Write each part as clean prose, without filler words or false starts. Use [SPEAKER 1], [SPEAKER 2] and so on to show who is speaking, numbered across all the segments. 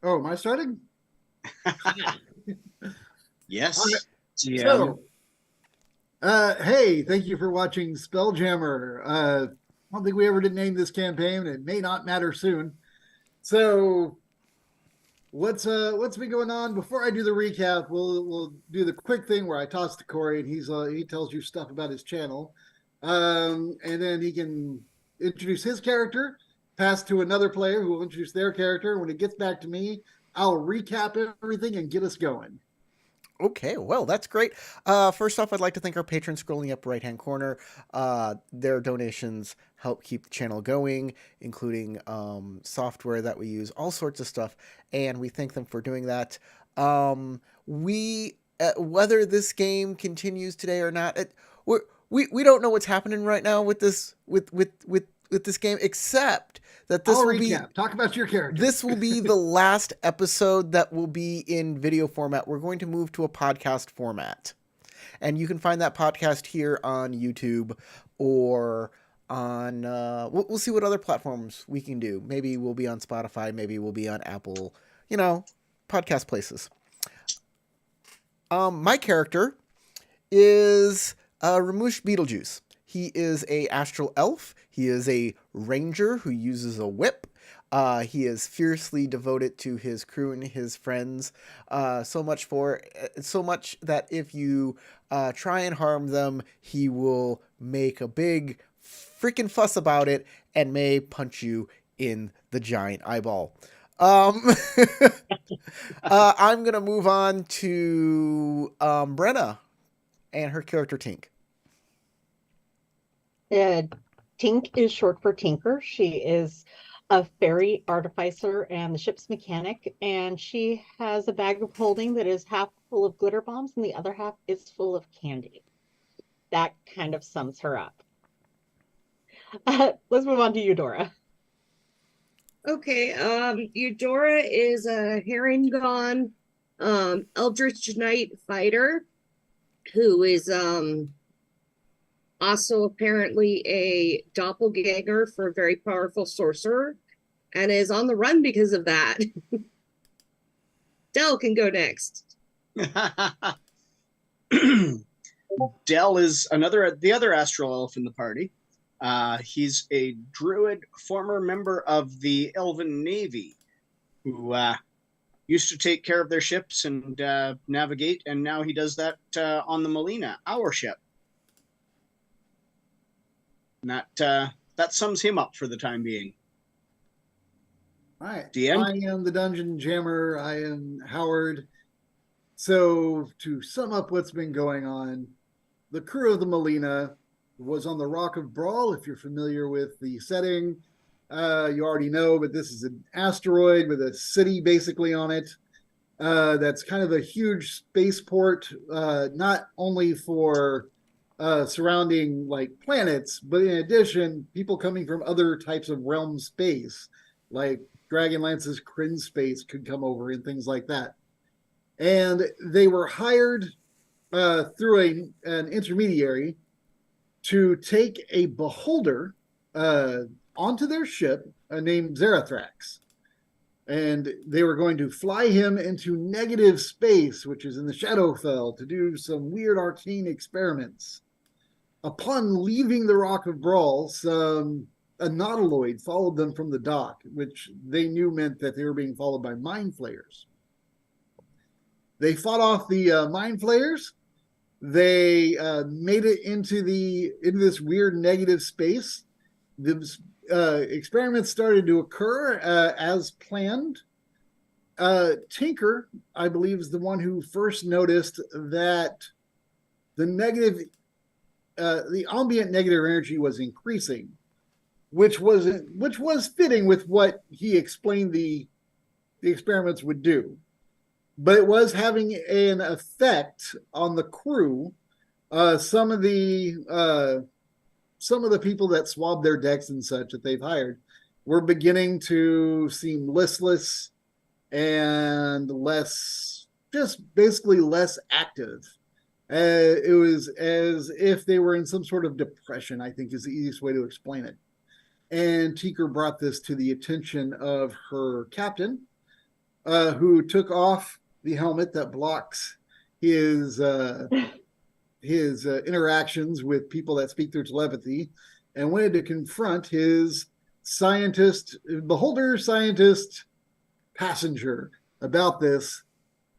[SPEAKER 1] Oh, am I starting? All right.
[SPEAKER 2] Yes, GM.
[SPEAKER 1] So, hey, thank you for watching Spelljammer. I don't think we ever did name this campaign. It may not matter soon. So, what's been going on? Before I do the recap, we'll do the quick thing where I toss to Corey and he tells you stuff about his channel, and then he can introduce his character, pass to another player who will introduce their character. When it gets back to me, I'll recap everything and get us going.
[SPEAKER 3] Okay, well, that's great. First off, I'd like to thank our patrons scrolling up right-hand corner. Their donations help keep the channel going, including software that we use, all sorts of stuff, and we thank them for doing that. Whether this game continues today or not, we don't know what's happening right now with this with this game, except that this
[SPEAKER 1] I'll
[SPEAKER 3] will
[SPEAKER 1] recap.
[SPEAKER 3] be
[SPEAKER 1] Talk about your character.
[SPEAKER 3] this will be the last episode that will be in video format. We're going to move to a podcast format. And you can find that podcast here on YouTube or on, we'll see what other platforms we can do. Maybe we'll be on Spotify. Maybe we'll be on Apple, podcast places. My character is Ramush Beetlejuice. He is a astral elf. He is a ranger who uses a whip. He is fiercely devoted to his crew and his friends, so much that if you try and harm them, he will make a big freaking fuss about it and may punch you in the giant eyeball. I'm gonna move on to Brenna and her character Tink.
[SPEAKER 4] Tink is short for Tinker. She is a fairy artificer and the ship's mechanic, and she has a bag of holding that is half full of glitter bombs and the other half is full of candy. That kind of sums her up. Let's move on to Eudora.
[SPEAKER 5] Okay, Eudora is a Herringon Eldritch Knight fighter who is also apparently a doppelganger for a very powerful sorcerer and is on the run because of that. Dell can go next.
[SPEAKER 2] Dell is the other astral elf in the party. He's a druid, former member of the Elven Navy, who used to take care of their ships and navigate, and now he does that on the Melina, our ship. And that sums him up for the time being.
[SPEAKER 1] All right.
[SPEAKER 2] DM?
[SPEAKER 1] I am the Dungeon Jammer. I am Howard. So, to sum up what's been going on, the crew of the Melina was on the Rock of Brawl. If you're familiar with the setting, you already know, but this is an asteroid with a city basically on it. That's kind of a huge spaceport, not only for surrounding like planets, but in addition, people coming from other types of realm space, like Dragonlance's Kryn space could come over and things like that. And they were hired through an intermediary to take a beholder onto their ship named Zarathrax. And they were going to fly him into negative space, which is in the Shadowfell, to do some weird arcane experiments. Upon leaving the Rock of Brawl, a nautiloid followed them from the dock, which they knew meant that they were being followed by mind flayers. They fought off the mind flayers. They made it into this weird negative space. The experiments started to occur as planned. Tinker, I believe, is the one who first noticed that the ambient negative energy was increasing, which was fitting with what he explained the experiments would do. But it was having an effect on the crew. Some of the people that swabbed their decks and such that they've hired were beginning to seem listless and basically less active. It was as if they were in some sort of depression, I think is the easiest way to explain it. And Tinker brought this to the attention of her captain, who took off the helmet that blocks his interactions with people that speak through telepathy, and wanted to confront his beholder scientist passenger about this.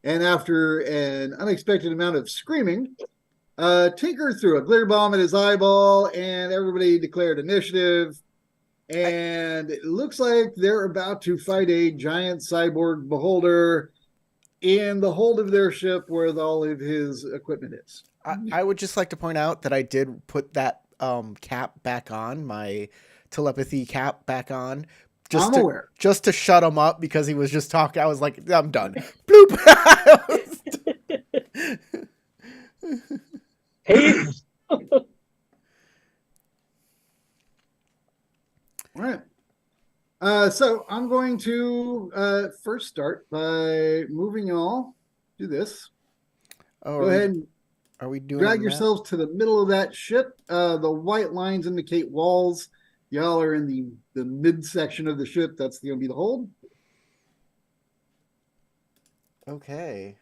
[SPEAKER 1] And after an unexpected amount of screaming, Tinker threw a glitter bomb at his eyeball, and everybody declared initiative. And it looks like they're about to fight a giant cyborg beholder in the hold of their ship where all of his equipment is.
[SPEAKER 3] I would just like to point out that I did put that cap back on, my telepathy cap back on.
[SPEAKER 1] I'm aware.
[SPEAKER 3] Just to shut him up because he was just talking. I was like, I'm done. Bloop.
[SPEAKER 4] Peace.
[SPEAKER 1] All right. So I'm going to first start by moving y'all to this.
[SPEAKER 3] Oh,
[SPEAKER 1] Go ahead and
[SPEAKER 3] are we doing
[SPEAKER 1] drag yourselves to the middle of that ship. The white lines indicate walls. Y'all are in the midsection of the ship. That's going to be the hold.
[SPEAKER 3] Okay.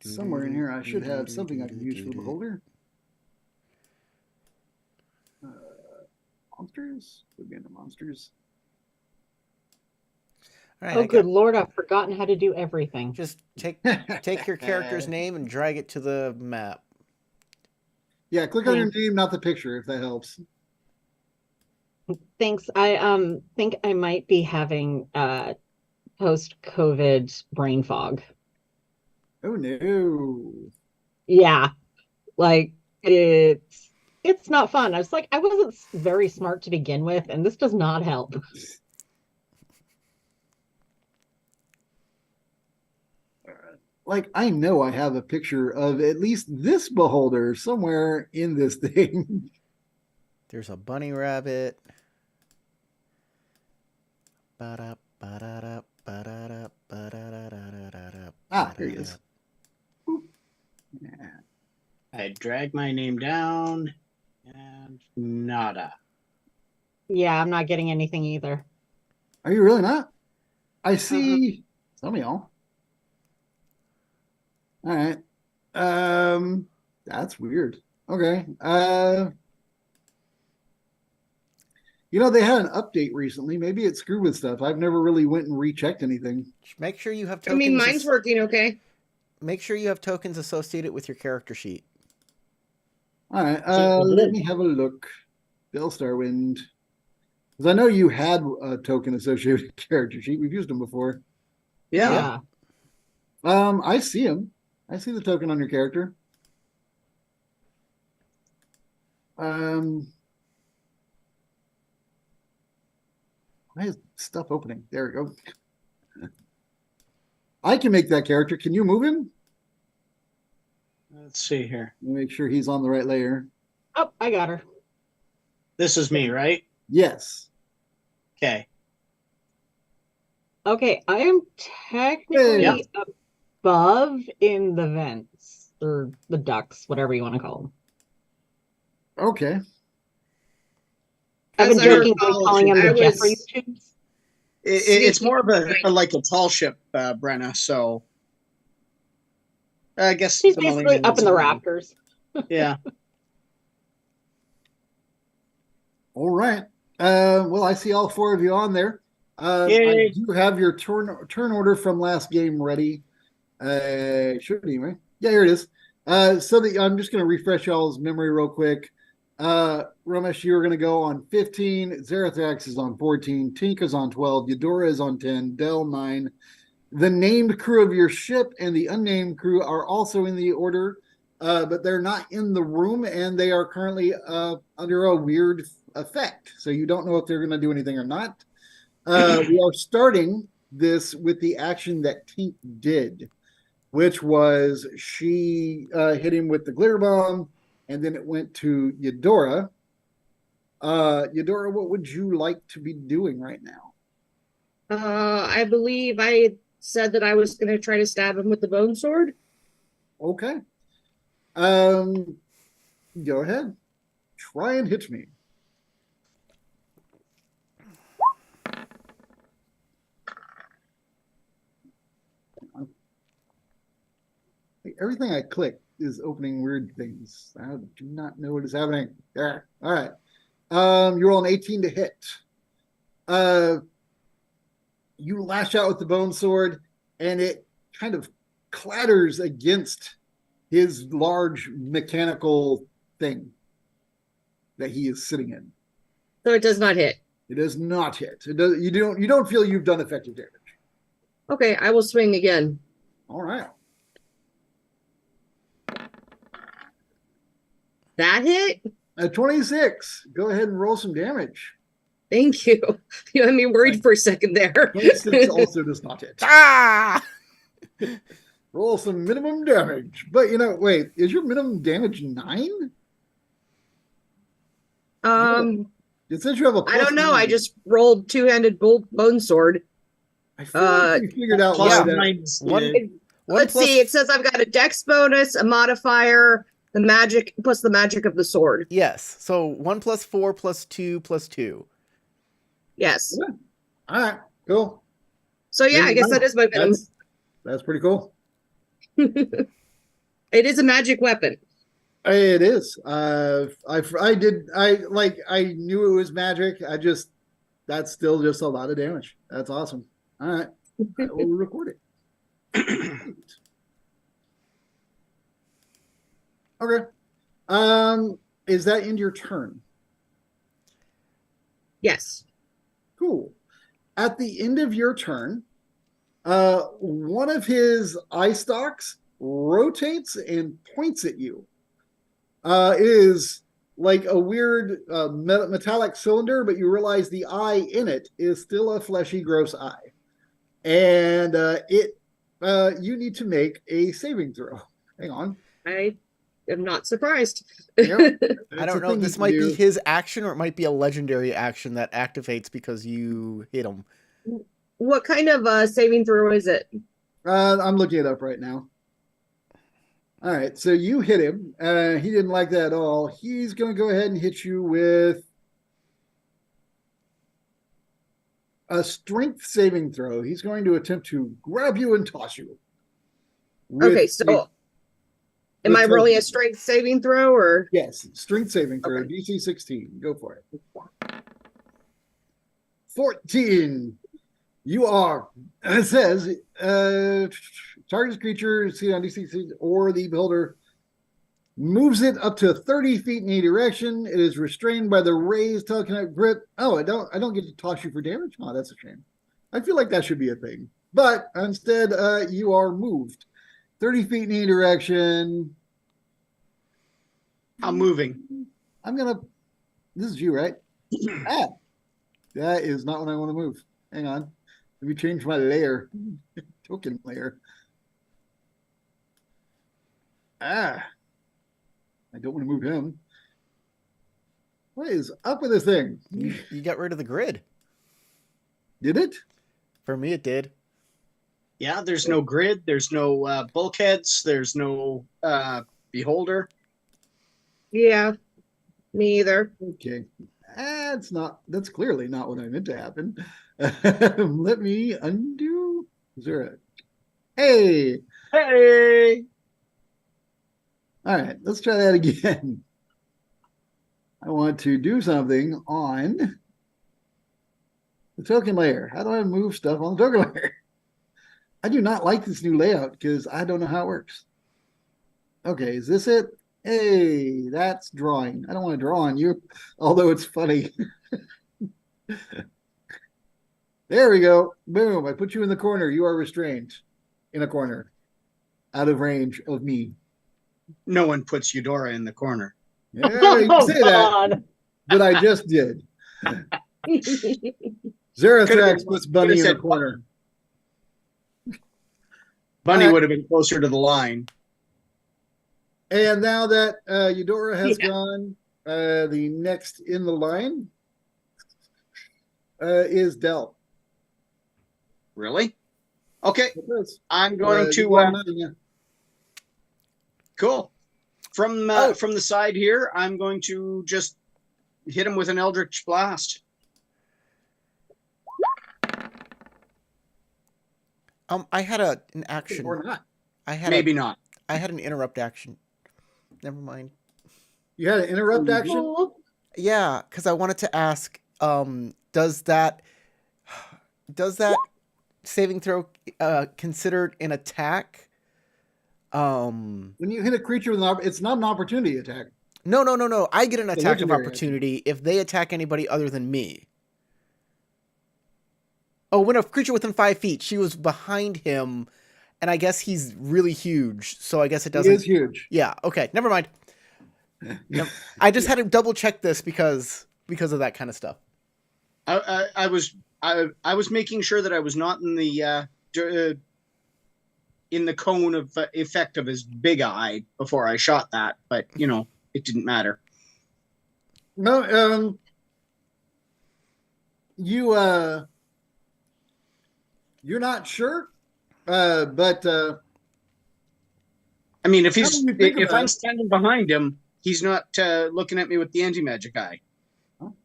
[SPEAKER 1] Somewhere in here, I should have something I can use for the beholder. Monsters? Could be under monsters.
[SPEAKER 3] All right,
[SPEAKER 4] Oh, good Lord, I've forgotten how to do everything.
[SPEAKER 3] Just take your character's name and drag it to the map.
[SPEAKER 1] Yeah, click on your name, not the picture, if that helps.
[SPEAKER 4] Thanks. I think I might be having post-COVID brain fog.
[SPEAKER 1] Oh no.
[SPEAKER 4] Yeah, like it's not fun. I was like, I wasn't very smart to begin with, and this does not help.
[SPEAKER 1] Like, I know I have a picture of at least this beholder somewhere in this thing.
[SPEAKER 3] There's a bunny rabbit.
[SPEAKER 1] Ah, here he is. Yeah.
[SPEAKER 2] I drag my name down and nada.
[SPEAKER 4] Yeah, I'm not getting anything either.
[SPEAKER 1] Are you really not? I see some of y'all. All right. That's weird. Okay. They had an update recently. Maybe it screwed with stuff. I've never really went and rechecked anything.
[SPEAKER 3] Make sure you have
[SPEAKER 5] I
[SPEAKER 3] tokens.
[SPEAKER 5] mean, mine's working okay.
[SPEAKER 3] Make sure you have tokens associated with your character sheet.
[SPEAKER 1] All right. Let me have a look. Bill Starwind. Because I know you had a token associated with character sheet. We've used them before.
[SPEAKER 2] Yeah.
[SPEAKER 1] I see him. I see the token on your character. Why is stuff opening? There we go. I can make that character. Can you move him?
[SPEAKER 2] Let's see here.
[SPEAKER 1] Make sure he's on the right layer.
[SPEAKER 4] Oh, I got her.
[SPEAKER 2] This is me, right?
[SPEAKER 1] Yes.
[SPEAKER 2] Okay.
[SPEAKER 4] Okay, I am technically
[SPEAKER 2] Yeah.
[SPEAKER 4] above in the vents or the ducts, whatever you want to call them.
[SPEAKER 1] Okay.
[SPEAKER 4] I've been
[SPEAKER 5] As I
[SPEAKER 4] joking
[SPEAKER 5] recall,
[SPEAKER 4] calling them
[SPEAKER 5] I
[SPEAKER 4] the
[SPEAKER 5] was
[SPEAKER 4] Jeffrey tubes.
[SPEAKER 2] It's more of like a tall ship, Brenna. So I guess
[SPEAKER 4] She's
[SPEAKER 2] the
[SPEAKER 4] basically
[SPEAKER 2] Millennium
[SPEAKER 4] up in
[SPEAKER 2] is
[SPEAKER 4] the
[SPEAKER 2] fine.
[SPEAKER 4] rafters.
[SPEAKER 2] Yeah.
[SPEAKER 1] All right. Well, I see all four of you on there. I
[SPEAKER 2] Yay.
[SPEAKER 1] do have your turn order from last game ready. Should anyway. Yeah, here it is. So that I'm just going to refresh y'all's memory real quick. Ramesh, you are going to go on 15. Zarathrax is on 14. Tink is on 12. Eudora is on 10. Del 9. The named crew of your ship and the unnamed crew are also in the order, but they're not in the room, and they are currently under a weird effect. So you don't know if they're going to do anything or not. We are starting this with the action that Tink did, which was she hit him with the glitter bomb, and then it went to Eudora. Eudora, what would you like to be doing right now?
[SPEAKER 5] I believe I said that I was going to try to stab him with the bone sword.
[SPEAKER 1] Okay. Go ahead. Try and hit me. everything I click is opening weird things. I do not know what is happening. There. All right. You roll an 18 to hit. You lash out with the bone sword, and it kind of clatters against his large mechanical thing that he is sitting in.
[SPEAKER 5] So it does not hit.
[SPEAKER 1] It does not hit. It does. You don't feel you've done effective damage.
[SPEAKER 5] Okay, I will swing again.
[SPEAKER 1] All right.
[SPEAKER 5] That hit?
[SPEAKER 1] At 26, go ahead and roll some damage.
[SPEAKER 5] Thank you. You had me worried for a second there.
[SPEAKER 1] 26 also does not hit.
[SPEAKER 3] Ah!
[SPEAKER 1] Roll some minimum damage. But wait, is your minimum damage 9? It says you have a
[SPEAKER 5] I don't know.
[SPEAKER 1] +9.
[SPEAKER 5] I just rolled two-handed bone sword.
[SPEAKER 1] I feel like we figured out
[SPEAKER 2] Plus
[SPEAKER 1] why that.
[SPEAKER 2] 9.
[SPEAKER 5] Let's see. It says I've got a dex bonus, a modifier, the magic plus the magic of the sword.
[SPEAKER 3] Yes. So 1 + 4 + 2 + 2.
[SPEAKER 5] Yes.
[SPEAKER 1] Yeah. All right, cool.
[SPEAKER 5] So yeah, I guess that is my minimum.
[SPEAKER 1] That's pretty cool.
[SPEAKER 5] It is a magic weapon.
[SPEAKER 1] It is. I knew it was magic. That's still just a lot of damage. That's awesome. All right, I will record it. Okay. Is that end your turn?
[SPEAKER 5] Yes.
[SPEAKER 1] Cool. At the end of your turn, one of his eye stalks rotates and points at you. It is like a weird metallic cylinder, but you realize the eye in it is still a fleshy, gross eye. And you need to make a saving throw. Hang on.
[SPEAKER 5] I am not surprised.
[SPEAKER 1] Yep.
[SPEAKER 3] I don't know. This might be his action, or it might be a legendary action that activates because you hit him.
[SPEAKER 5] What kind of saving throw is it?
[SPEAKER 1] I'm looking it up right now. All right, so you hit him. He didn't like that at all. He's going to go ahead and hit you with a strength saving throw. He's going to attempt to grab you and toss you.
[SPEAKER 5] Okay, so am I rolling a strength saving throw or?
[SPEAKER 1] Yes, strength saving throw,
[SPEAKER 5] Okay.
[SPEAKER 1] DC 16. Go for it. 14. You are, it says, target creature, see on DC 16, or the beholder moves it up to 30 feet in any direction. It is restrained by the raised telekinetic grip. Oh, I don't get to toss you for damage? Oh, that's a shame. I feel like that should be a thing. But instead, you are moved 30 feet in any direction.
[SPEAKER 2] I'm moving.
[SPEAKER 1] This is you, right? That is not what I want to move. Hang on. Let me change my layer. Token layer. I don't want to move him. What is up with this thing?
[SPEAKER 3] You got rid of the grid.
[SPEAKER 1] Did it?
[SPEAKER 3] For me, it did.
[SPEAKER 2] Yeah, there's no grid. There's no bulkheads. There's no beholder.
[SPEAKER 5] Yeah, me either.
[SPEAKER 1] Okay. That's clearly not what I meant to happen. Let me undo. Is there a... Hey! All right, let's try that again. I want to do something on the token layer. How do I move stuff on the token layer? I do not like this new layout because I don't know how it works. Okay, is this it? Hey, that's drawing. I don't want to draw on you, although it's funny. There we go. Boom. I put you in the corner. You are restrained in a corner, out of range of me.
[SPEAKER 2] No one puts Eudora in the corner.
[SPEAKER 1] Yeah, you can say that, but I just did. Zerathrax puts Bunny in the corner.
[SPEAKER 2] Bunny would have been closer to the line.
[SPEAKER 1] And now that Eudora has gone, the next in the line is Del.
[SPEAKER 2] Really? Okay. I'm going to cool. From the side here, I'm going to just hit him with an Eldritch Blast.
[SPEAKER 3] I had an action.
[SPEAKER 1] Or not.
[SPEAKER 3] I had
[SPEAKER 2] Maybe not.
[SPEAKER 3] I had an interrupt action. Never mind.
[SPEAKER 1] You had an interrupt action?
[SPEAKER 4] Oh,
[SPEAKER 3] Yeah, because I wanted to ask, does that saving throw considered an attack?
[SPEAKER 1] When you hit a creature with it's not an opportunity attack.
[SPEAKER 3] No. I get an
[SPEAKER 1] It's a
[SPEAKER 3] attack of
[SPEAKER 1] legendary
[SPEAKER 3] opportunity if they attack anybody other than me. Oh, when a creature within 5 feet, she was behind him, and I guess he's really huge, so I guess it doesn't.
[SPEAKER 1] He is huge.
[SPEAKER 3] Yeah. Okay. Never mind. I just had to double check this because of that kind of stuff.
[SPEAKER 2] I was making sure that I was not in the cone of effect of his big eye before I shot that, but it didn't matter.
[SPEAKER 1] No, you're not sure, but
[SPEAKER 2] I mean, if
[SPEAKER 1] now that you think
[SPEAKER 2] if
[SPEAKER 1] about
[SPEAKER 2] I'm
[SPEAKER 1] it,
[SPEAKER 2] standing behind him, he's not looking at me with the anti-magic eye.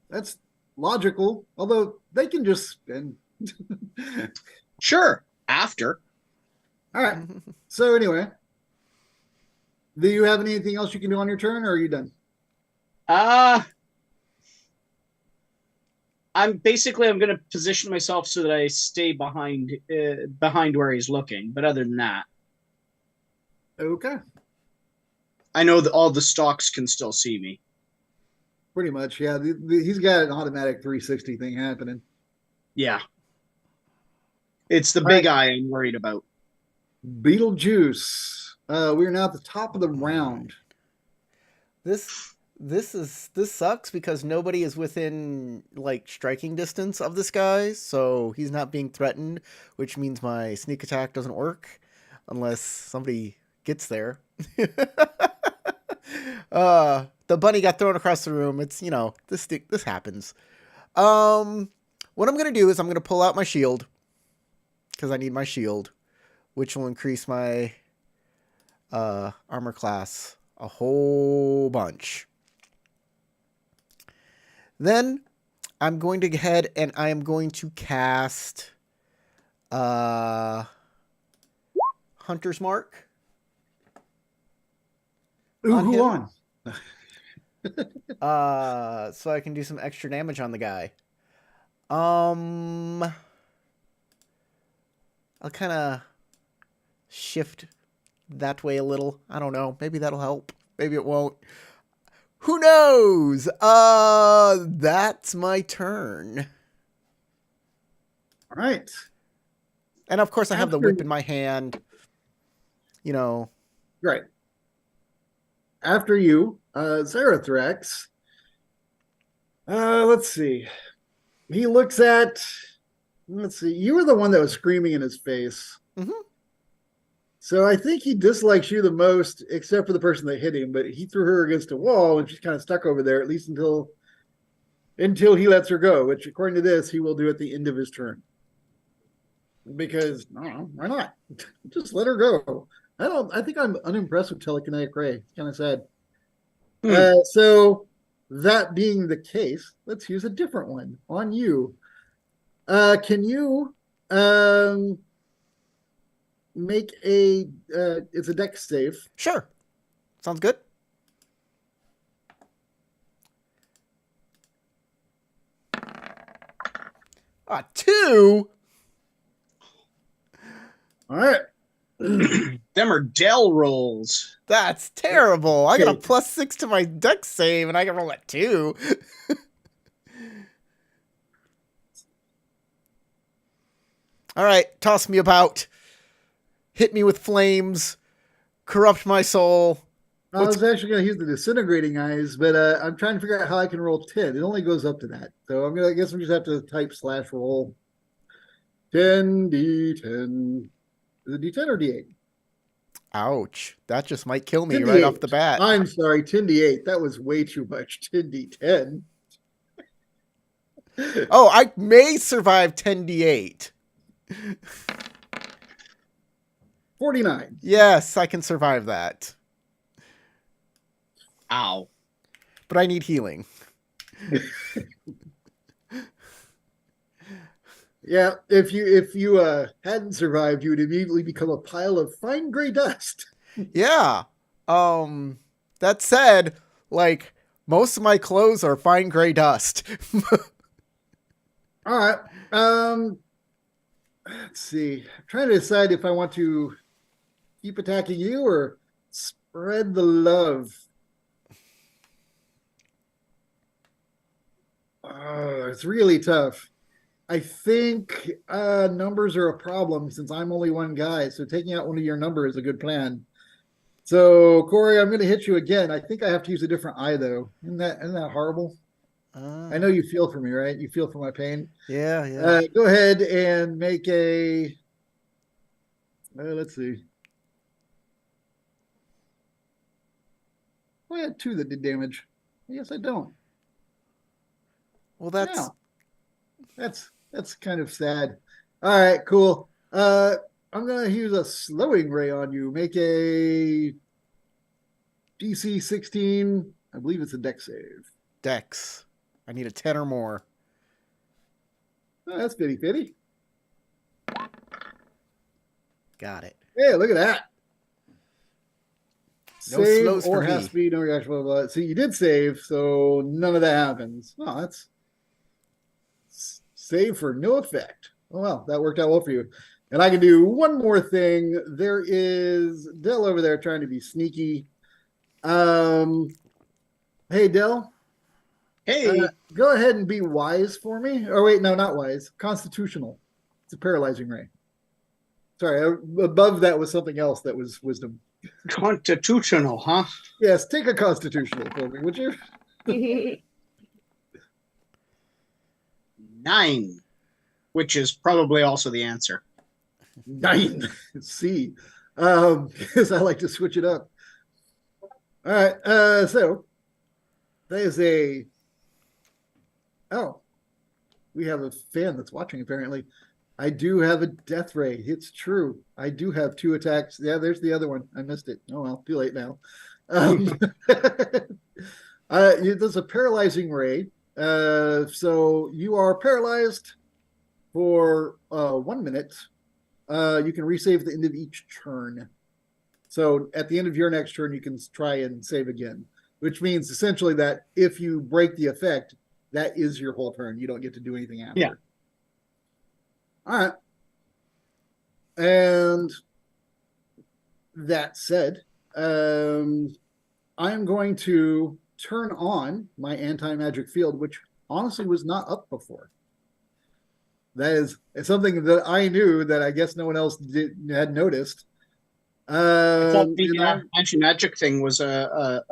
[SPEAKER 1] that's logical. Although they can just spin.
[SPEAKER 2] Sure, after.
[SPEAKER 1] All right. So anyway, do you have anything else you can do on your turn, or are you done?
[SPEAKER 2] I'm going to position myself so that I stay behind where he's looking. But other than that,
[SPEAKER 1] Okay.
[SPEAKER 2] I know that all the stalks can still see me.
[SPEAKER 1] Pretty much, yeah. He's got an automatic 360 thing happening.
[SPEAKER 2] Yeah. It's the big eye I'm worried about.
[SPEAKER 1] Beetlejuice. We're now at the top of the round.
[SPEAKER 3] This sucks because nobody is within like striking distance of this guy, so he's not being threatened, which means my sneak attack doesn't work unless somebody gets there. The bunny got thrown across the room. It's this happens. What I'm gonna do is I'm gonna pull out my shield because I need my shield, which will increase my armor class a whole bunch. Then I'm going to go ahead and I am going to cast Hunter's Mark.
[SPEAKER 1] Ooh,
[SPEAKER 3] On
[SPEAKER 1] who
[SPEAKER 3] him?
[SPEAKER 1] on?
[SPEAKER 3] So I can do some extra damage on the guy. I'll kind of shift that way a little. I don't know. Maybe that'll help. Maybe it won't. Who knows? That's my turn.
[SPEAKER 1] All right.
[SPEAKER 3] And of course I have the
[SPEAKER 1] After-
[SPEAKER 3] whip in my hand.
[SPEAKER 1] Right. After you, Zarathrax. Let's see. He looks at. Let's see. You were the one that was screaming in his face.
[SPEAKER 3] Mhm.
[SPEAKER 1] So I think he dislikes you the most, except for the person that hit him. But he threw her against a wall, and she's kind of stuck over there, at least until he lets her go. Which, according to this, he will do at the end of his turn. Because why not? Just let her go. I think I'm unimpressed with telekinetic ray. It's kind of sad. So that being the case, let's use a different one on you. Can you make it's a dex save?
[SPEAKER 3] Sure. Sounds good. Two?
[SPEAKER 1] All right.
[SPEAKER 2] Them are Dell rolls.
[SPEAKER 3] That's terrible. I got a
[SPEAKER 1] Okay.
[SPEAKER 3] +6 to my dex save, and I can roll at 2. All right, toss me about. Hit me with flames. Corrupt my soul.
[SPEAKER 1] I was actually going to use the disintegrating eyes, but I'm trying to figure out how I can roll 10. It only goes up to that. So I guess I'm just have to type /roll 10d10. Is it d10 or d8?
[SPEAKER 3] Ouch. That just might kill me
[SPEAKER 1] 10d8.
[SPEAKER 3] right off the bat.
[SPEAKER 1] I'm sorry, 10d8. That was way too much. 10d10.
[SPEAKER 3] Oh, I may survive 10d8.
[SPEAKER 1] 49.
[SPEAKER 3] Yes, I can survive that.
[SPEAKER 2] Ow.
[SPEAKER 3] But I need healing.
[SPEAKER 1] Yeah, if you hadn't survived, you would immediately become a pile of fine gray dust.
[SPEAKER 3] Yeah. That said, like, most of my clothes are fine gray dust.
[SPEAKER 1] All right. Let's see. I'm trying to decide if I want to keep attacking you or spread the love. Oh, it's really tough. I think numbers are a problem since I'm only one guy. So taking out one of your numbers is a good plan. So Corey, I'm going to hit you again. I think I have to use a different eye though. Isn't that horrible? I know you feel for me, right? You feel for my pain.
[SPEAKER 3] Yeah.
[SPEAKER 1] Go ahead and make a. Let's see. I had 2 that did damage. Yes, I don't.
[SPEAKER 3] Well, that's
[SPEAKER 1] No. That's kind of sad. All right, cool. I'm gonna use a slowing ray on you. Make a DC 16. I believe it's a dex save.
[SPEAKER 3] Dex. I need a 10 or more.
[SPEAKER 1] Oh, that's fitty fitty.
[SPEAKER 3] Got it.
[SPEAKER 1] Hey, look at that.
[SPEAKER 3] No
[SPEAKER 1] Save
[SPEAKER 3] slows
[SPEAKER 1] or
[SPEAKER 3] for
[SPEAKER 1] half
[SPEAKER 3] me.
[SPEAKER 1] speed, no reaction, blah, blah, blah. See, you did save, so none of that happens. Oh, that's save for no effect. Oh, well, that worked out well for you. And I can do one more thing. There is Dell over there trying to be sneaky. Hey, Dell,
[SPEAKER 2] Hey,
[SPEAKER 1] go ahead and be wise for me. Or wait, no, not wise. Constitutional. It's a paralyzing ray. Sorry, above that was something else that was wisdom.
[SPEAKER 2] constitutional, huh?
[SPEAKER 1] Yes, take a constitutional for me, would you?
[SPEAKER 2] 9, which is probably also the answer.
[SPEAKER 1] 9. C. Because I like to switch it up. All right. So that is a. Oh, we have a fan that's watching apparently. I do have a death ray. It's true. I do have 2 attacks. Yeah, there's the other one. I missed it. Oh well, too late now. There's a paralyzing ray. So you are paralyzed for 1 minute. You can resave at the end of each turn. So at the end of your next turn, you can try and save again, which means essentially that if you break the effect, that is your whole turn. You don't get to do anything after.
[SPEAKER 2] Yeah.
[SPEAKER 1] All right. And that said, I'm going to turn on my anti-magic field, which honestly was not up before. That is something that I knew that I guess no one else had noticed.
[SPEAKER 2] I thought the
[SPEAKER 1] And
[SPEAKER 2] anti-magic thing was a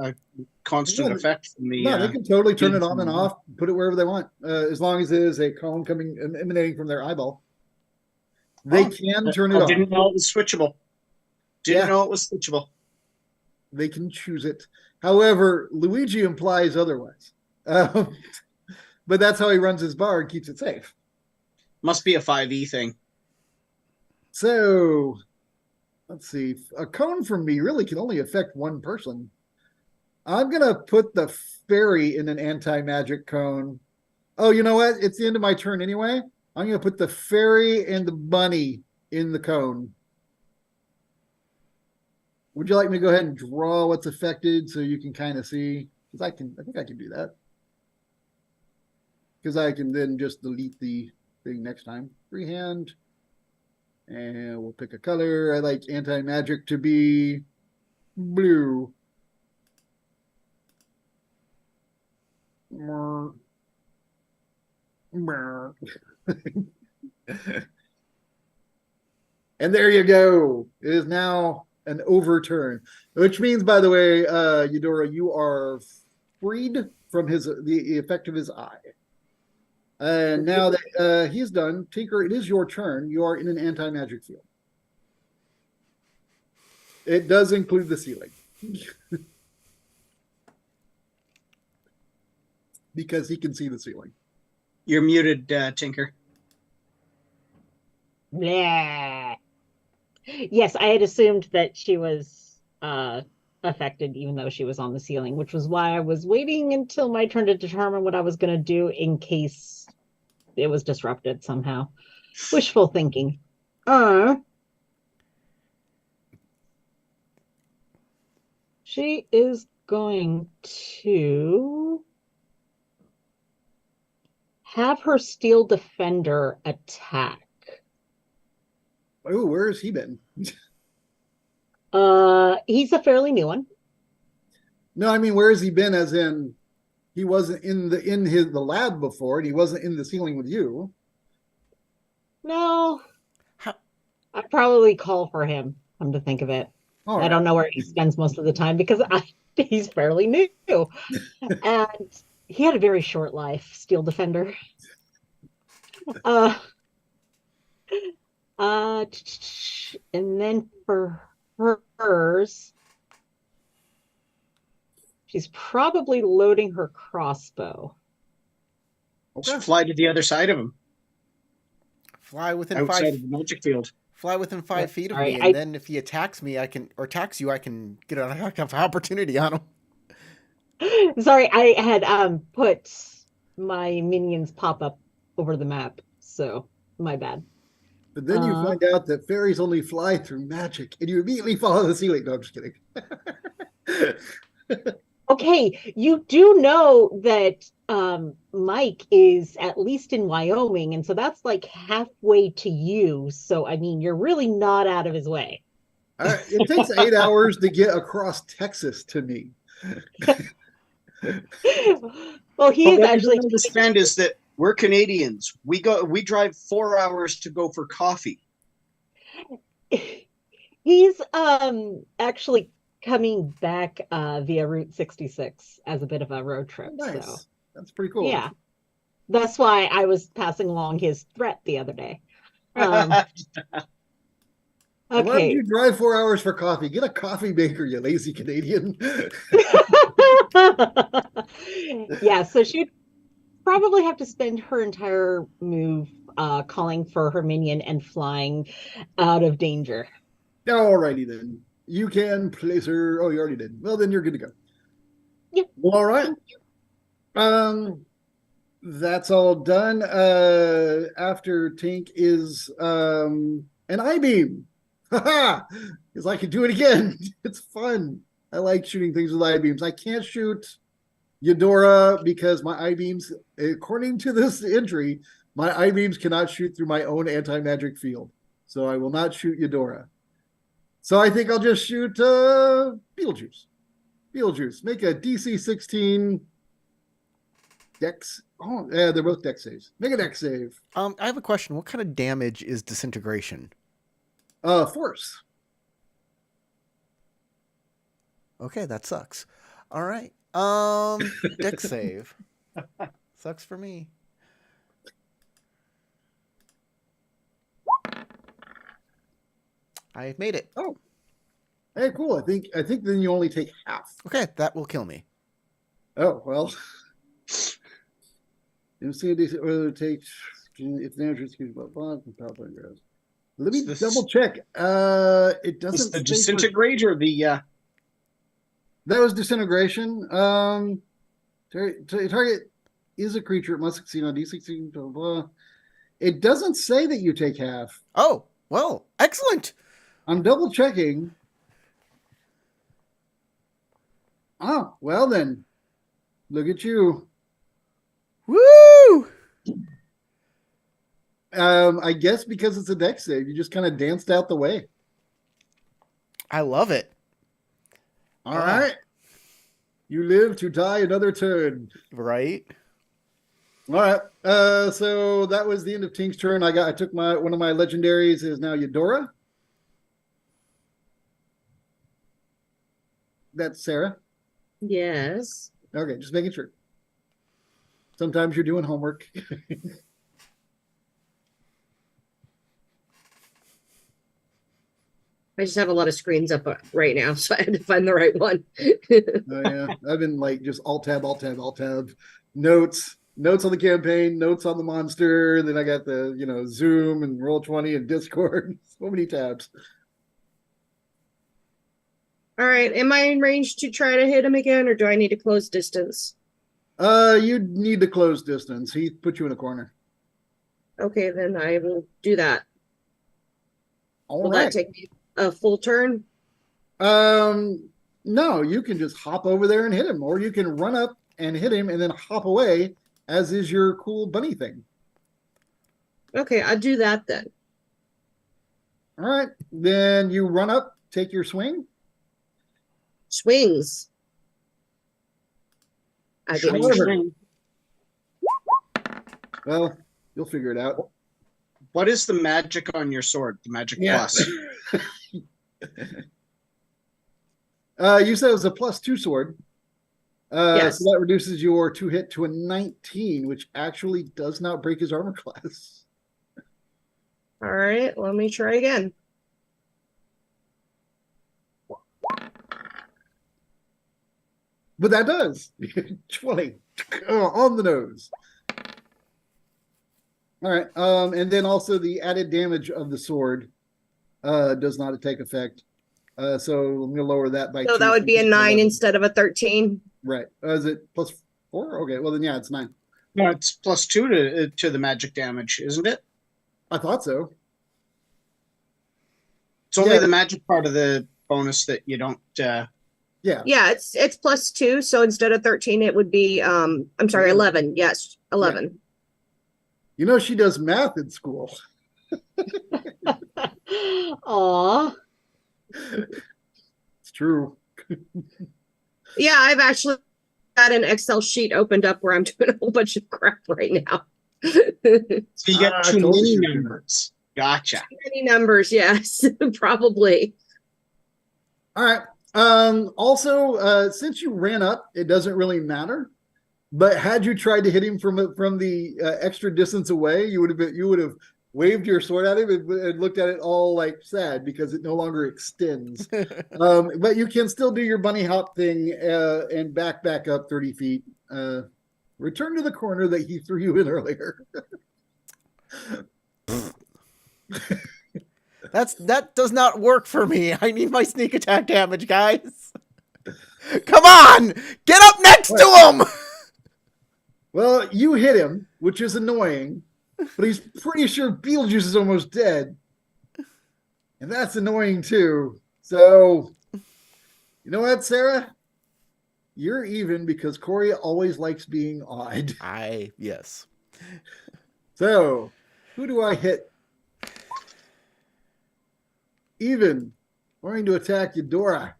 [SPEAKER 2] constant
[SPEAKER 1] Yeah,
[SPEAKER 2] effect from the.
[SPEAKER 1] no, they can totally turn it
[SPEAKER 2] beams
[SPEAKER 1] on and
[SPEAKER 2] and-
[SPEAKER 1] off, put it wherever they want, as long as it is a cone coming emanating from their eyeball. They
[SPEAKER 2] Oh,
[SPEAKER 1] can turn it
[SPEAKER 2] I
[SPEAKER 1] on.
[SPEAKER 2] didn't know it was switchable. Didn't
[SPEAKER 1] Yeah.
[SPEAKER 2] know it was switchable.
[SPEAKER 1] They can choose it. However, Luigi implies otherwise. But that's how he runs his bar and keeps it safe.
[SPEAKER 2] Must be a 5e thing.
[SPEAKER 1] So, let's see. A cone from me really can only affect one person. I'm going to put the fairy in an anti-magic cone. Oh, you know what? It's the end of my turn anyway. I'm going to put the fairy and the bunny in the cone. Would you like me to go ahead and draw what's affected so you can kind of see? Because I think I can do that. Because I can then just delete the thing next time. Freehand. And we'll pick a color. I like anti-magic to be blue. And there you go. It is now an overturn, which means, by the way, Eudora, you are freed from the effect of his eye. And now that he's done, Tinker, it is your turn. You are in an anti-magic field. It does include the ceiling. Because he can see the ceiling.
[SPEAKER 2] You're muted, Tinker.
[SPEAKER 4] Blah. Yes, I had assumed that she was affected even though she was on the ceiling, which was why I was waiting until my turn to determine what I was going to do in case it was disrupted somehow. Wishful thinking. She is going to have her steel defender attack.
[SPEAKER 1] Oh, where has he been?
[SPEAKER 4] He's a fairly new one.
[SPEAKER 1] No, I mean, where has he been? As in, he wasn't in the lab before, and he wasn't in the ceiling with you.
[SPEAKER 4] No,
[SPEAKER 3] How,
[SPEAKER 4] I'd probably call for him, come to think of it.
[SPEAKER 1] All
[SPEAKER 4] I don't
[SPEAKER 1] right.
[SPEAKER 4] know where he spends most of the time because he's fairly new. And he had a very short life, Steel Defender. Uh, and then for hers, she's probably loading her crossbow.
[SPEAKER 1] Okay.
[SPEAKER 2] Just fly to the other side of him,
[SPEAKER 3] fly within
[SPEAKER 2] outside of the magic field.
[SPEAKER 3] Fly within 5 feet of
[SPEAKER 4] Sorry,
[SPEAKER 3] me, and then if he attacks me, attacks you, I can get an opportunity on him.
[SPEAKER 4] Sorry, I had put my minions pop up over the map, so my bad.
[SPEAKER 1] But then you find out that fairies only fly through magic, and you immediately follow the ceiling. No, I'm just kidding.
[SPEAKER 4] Okay, you do know that Mike is at least in Wyoming, and so that's like halfway to you. So, I mean, you're really not out of his way.
[SPEAKER 1] It takes 8 hours to get across Texas to me.
[SPEAKER 4] Well, he
[SPEAKER 2] But
[SPEAKER 4] is
[SPEAKER 2] what I
[SPEAKER 4] actually
[SPEAKER 2] don't understand is that we're Canadians. We drive 4 hours to go for coffee.
[SPEAKER 4] he's actually coming back via Route 66 as a bit of a road trip.
[SPEAKER 1] Nice.
[SPEAKER 4] So
[SPEAKER 1] That's pretty cool.
[SPEAKER 4] yeah, that's why I was passing along his threat the other day.
[SPEAKER 1] Why would
[SPEAKER 4] Okay.
[SPEAKER 1] you drive 4 hours for coffee? Get a coffee maker, you lazy Canadian.
[SPEAKER 4] Yeah, so she'd probably have to spend her entire move calling for her minion and flying out of danger.
[SPEAKER 1] Alrighty then. You can place her. Oh, you already did. Well, then you're good to go.
[SPEAKER 4] Yep.
[SPEAKER 1] Well, all right. That's all done. After Tink is an I-beam. Haha! Because I can do it again. It's fun. I like shooting things with I-beams. I can't shoot Eudora because my I-beams, according to this entry, my I-beams cannot shoot through my own anti-magic field. So I will not shoot Eudora. So I think I'll just shoot Beetlejuice. Beetlejuice. Make a DC 16 Dex. Oh, yeah, they're both Dex saves. Make a Dex save.
[SPEAKER 3] I have a question. What kind of damage is disintegration?
[SPEAKER 1] Force.
[SPEAKER 3] Okay, that sucks. All right. Dex save. Sucks for me. I made it.
[SPEAKER 1] Oh. Hey, cool. I think then you only take half.
[SPEAKER 3] Okay, that will kill me.
[SPEAKER 1] Oh, well. You see whether it takes if the damage is blah blah blah. Let me double check. It doesn't.
[SPEAKER 2] The disintegrate or the
[SPEAKER 1] That was disintegration. Target is a creature. It must succeed on D16. Blah, blah. It doesn't say that you take half.
[SPEAKER 3] Oh, well, excellent.
[SPEAKER 1] I'm double checking. Oh, well then. Look at you.
[SPEAKER 3] Woo!
[SPEAKER 1] I guess because it's a dex save, you just kind of danced out the way.
[SPEAKER 3] I love it.
[SPEAKER 1] All right. You live to die another turn.
[SPEAKER 3] Right?
[SPEAKER 1] All right. So that was the end of Tink's turn. I took one of my legendaries is now Eudora. That's Sarah.
[SPEAKER 5] Yes.
[SPEAKER 1] Okay, just making sure. Sometimes you're doing homework.
[SPEAKER 5] I just have a lot of screens up right now, so I had to find the right one.
[SPEAKER 1] Oh yeah, I've been like just alt tab, notes on the campaign, notes on the monster. Then I got the Zoom and Roll20 and Discord. So many tabs.
[SPEAKER 5] All right. Am I in range to try to hit him again, or do I need to close distance?
[SPEAKER 1] You need to close distance. He put you in a corner.
[SPEAKER 5] Okay, then I will do that.
[SPEAKER 1] All
[SPEAKER 5] Will
[SPEAKER 1] right.
[SPEAKER 5] that take me a full turn?
[SPEAKER 1] No, you can just hop over there and hit him, or you can run up and hit him and then hop away, as is your cool bunny thing.
[SPEAKER 5] Okay, I'll do that then.
[SPEAKER 1] All right, then you run up, take your swing.
[SPEAKER 5] Swings. I
[SPEAKER 2] Swing,
[SPEAKER 5] didn't.
[SPEAKER 2] swing.
[SPEAKER 1] Well, you'll figure it out.
[SPEAKER 2] What is the magic on your sword? The magic plus.
[SPEAKER 1] You said it was a +2 sword.
[SPEAKER 5] Yes.
[SPEAKER 1] So that reduces your 2 hit to a 19, which actually does not break his armor class.
[SPEAKER 5] All right, let me try again.
[SPEAKER 1] But that does. 20. On the nose. All right. And then also the added damage of the sword does not take effect. So I'm going to lower that by
[SPEAKER 5] So
[SPEAKER 1] 2.
[SPEAKER 5] that would be a 9
[SPEAKER 1] 11.
[SPEAKER 5] instead of a 13.
[SPEAKER 1] Right. Is it +4? Okay. Well, then, yeah, it's 9.
[SPEAKER 2] No, it's +2 to the magic damage, isn't it?
[SPEAKER 1] I thought so.
[SPEAKER 2] It's only
[SPEAKER 1] Yeah.
[SPEAKER 2] the magic part of the bonus that you don't.
[SPEAKER 1] Yeah.
[SPEAKER 5] Yeah, it's +2. So instead of 13, it would be I'm sorry, 11. Yes, 11.
[SPEAKER 1] You know, she does math in school.
[SPEAKER 4] Aw.
[SPEAKER 1] It's true.
[SPEAKER 5] Yeah, I've actually got an Excel sheet opened up where I'm doing a whole bunch of crap right now. Too
[SPEAKER 2] So you get
[SPEAKER 1] I
[SPEAKER 2] too
[SPEAKER 1] told
[SPEAKER 2] many
[SPEAKER 1] you.
[SPEAKER 2] numbers. Gotcha.
[SPEAKER 5] many numbers, yes, probably.
[SPEAKER 1] All right. Also, since you ran up, it doesn't really matter. But had you tried to hit him from the extra distance away, you would have waved your sword at him and looked at it all like sad because it no longer extends. But you can still do your bunny hop thing and back up 30 feet. Return to the corner that he threw you in earlier.
[SPEAKER 3] That does not work for me. I need my sneak attack damage, guys. Come on! Get up next to him!
[SPEAKER 1] Well, you hit him, which is annoying, but he's pretty sure Beetlejuice is almost dead. And that's annoying too. So, you know what, Sarah? You're even because Corey always likes being odd.
[SPEAKER 3] Yes.
[SPEAKER 1] So, who do I hit? Even. Going to attack Eudora.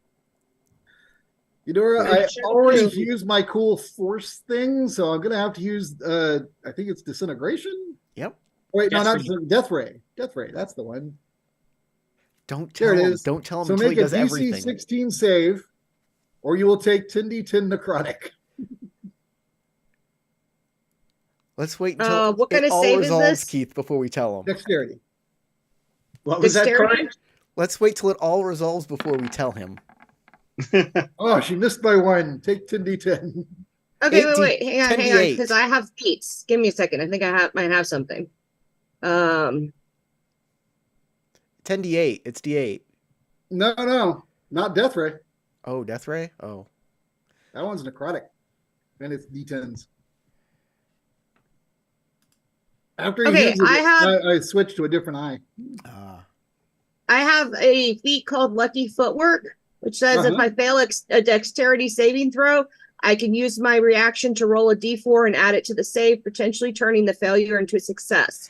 [SPEAKER 1] Eudora, I already used my cool force thing, so I'm going to have to use, I think it's Disintegration?
[SPEAKER 3] Yep.
[SPEAKER 1] Wait, no, not
[SPEAKER 2] Death
[SPEAKER 1] Death Ray. Death Ray, that's the one.
[SPEAKER 3] Don't
[SPEAKER 1] There
[SPEAKER 3] tell
[SPEAKER 1] it
[SPEAKER 3] him.
[SPEAKER 1] is.
[SPEAKER 3] Don't tell him
[SPEAKER 1] So
[SPEAKER 3] until
[SPEAKER 1] make
[SPEAKER 3] he
[SPEAKER 1] a
[SPEAKER 3] does
[SPEAKER 1] DC
[SPEAKER 3] everything.
[SPEAKER 1] 16 save, or you will take 10d10 necrotic.
[SPEAKER 3] Let's wait until
[SPEAKER 5] What kind
[SPEAKER 3] it
[SPEAKER 5] of
[SPEAKER 3] all
[SPEAKER 5] save is
[SPEAKER 3] resolves,
[SPEAKER 5] this?
[SPEAKER 3] Keith, before we tell him.
[SPEAKER 1] Dexterity.
[SPEAKER 2] What was that,
[SPEAKER 5] Dexterity?
[SPEAKER 2] Corey?
[SPEAKER 3] Let's wait till it all resolves before we tell him.
[SPEAKER 1] Oh, she missed by 1. Take 10d10.
[SPEAKER 5] Okay,
[SPEAKER 3] 8D
[SPEAKER 5] wait, hang on,
[SPEAKER 3] 10d8.
[SPEAKER 5] because I have feats. Give me a second. I think I might have something.
[SPEAKER 3] 10d8. It's d8.
[SPEAKER 1] No, not Death Ray.
[SPEAKER 3] Oh, Death Ray? Oh.
[SPEAKER 1] That one's necrotic. And it's d10s. After
[SPEAKER 5] Okay,
[SPEAKER 1] uses it,
[SPEAKER 5] I
[SPEAKER 1] I switched to a different eye.
[SPEAKER 5] I have a feat called Lucky Footwork, which says if
[SPEAKER 1] Uh-huh.
[SPEAKER 5] I fail a dexterity saving throw, I can use my reaction to roll a d4 and add it to the save, potentially turning the failure into a success.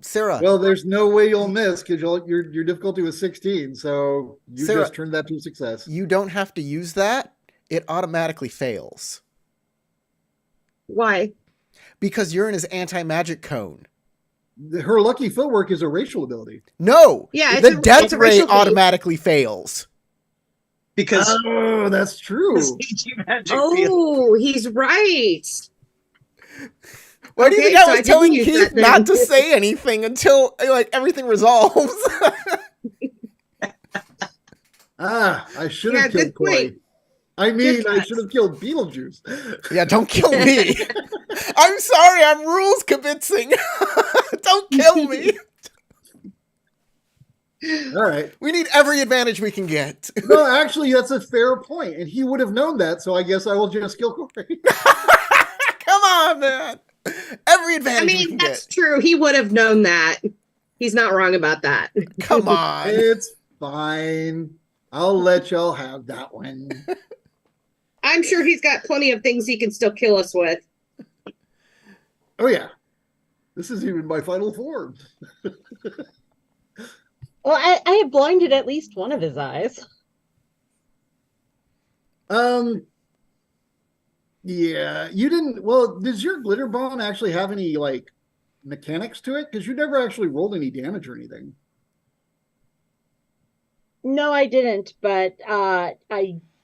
[SPEAKER 3] Sarah.
[SPEAKER 1] Well, there's no way you'll miss because your difficulty was 16, so you
[SPEAKER 3] Sarah,
[SPEAKER 1] just turned that to a success.
[SPEAKER 3] You don't have to use that. It automatically fails.
[SPEAKER 5] Why?
[SPEAKER 3] Because you're in his anti-magic cone.
[SPEAKER 1] Her lucky footwork is a racial ability.
[SPEAKER 3] No!
[SPEAKER 5] Yeah,
[SPEAKER 3] the Death
[SPEAKER 5] it's a
[SPEAKER 3] Ray
[SPEAKER 5] racial feat.
[SPEAKER 3] automatically fails.
[SPEAKER 2] Because
[SPEAKER 1] Oh, that's true.
[SPEAKER 2] magic
[SPEAKER 5] Oh, he's right.
[SPEAKER 3] Why do you
[SPEAKER 5] Okay,
[SPEAKER 3] think I
[SPEAKER 5] so I
[SPEAKER 3] was
[SPEAKER 5] didn't
[SPEAKER 3] telling
[SPEAKER 5] use
[SPEAKER 3] Keith
[SPEAKER 5] that then.
[SPEAKER 3] not to say anything until like everything resolves?
[SPEAKER 1] I should
[SPEAKER 5] Yeah,
[SPEAKER 1] have
[SPEAKER 5] good
[SPEAKER 1] killed Corey.
[SPEAKER 5] point.
[SPEAKER 1] I mean,
[SPEAKER 5] Good
[SPEAKER 1] I
[SPEAKER 5] catch.
[SPEAKER 1] should have killed Beetlejuice.
[SPEAKER 3] Yeah, don't kill me. I'm sorry, I'm rules kibitzing. Don't kill me.
[SPEAKER 1] All right.
[SPEAKER 3] We need every advantage we can get.
[SPEAKER 1] No, actually, that's a fair point, and he would have known that. So I guess I will just kill Corey.
[SPEAKER 3] Come on, man. Every
[SPEAKER 5] I
[SPEAKER 3] advantage we
[SPEAKER 5] mean,
[SPEAKER 3] can
[SPEAKER 5] that's
[SPEAKER 3] get.
[SPEAKER 5] true. He would have known that. He's not wrong about that.
[SPEAKER 3] Come on.
[SPEAKER 1] It's fine. I'll let y'all have that one.
[SPEAKER 5] I'm sure he's got plenty of things he can still kill us with.
[SPEAKER 1] Oh yeah, this is even my final form.
[SPEAKER 4] Well, I have blinded at least one of his eyes.
[SPEAKER 1] Yeah, you didn't. Well, does your glitter bomb actually have any like mechanics to it? Because you never actually rolled any damage or anything.
[SPEAKER 4] No, I didn't, but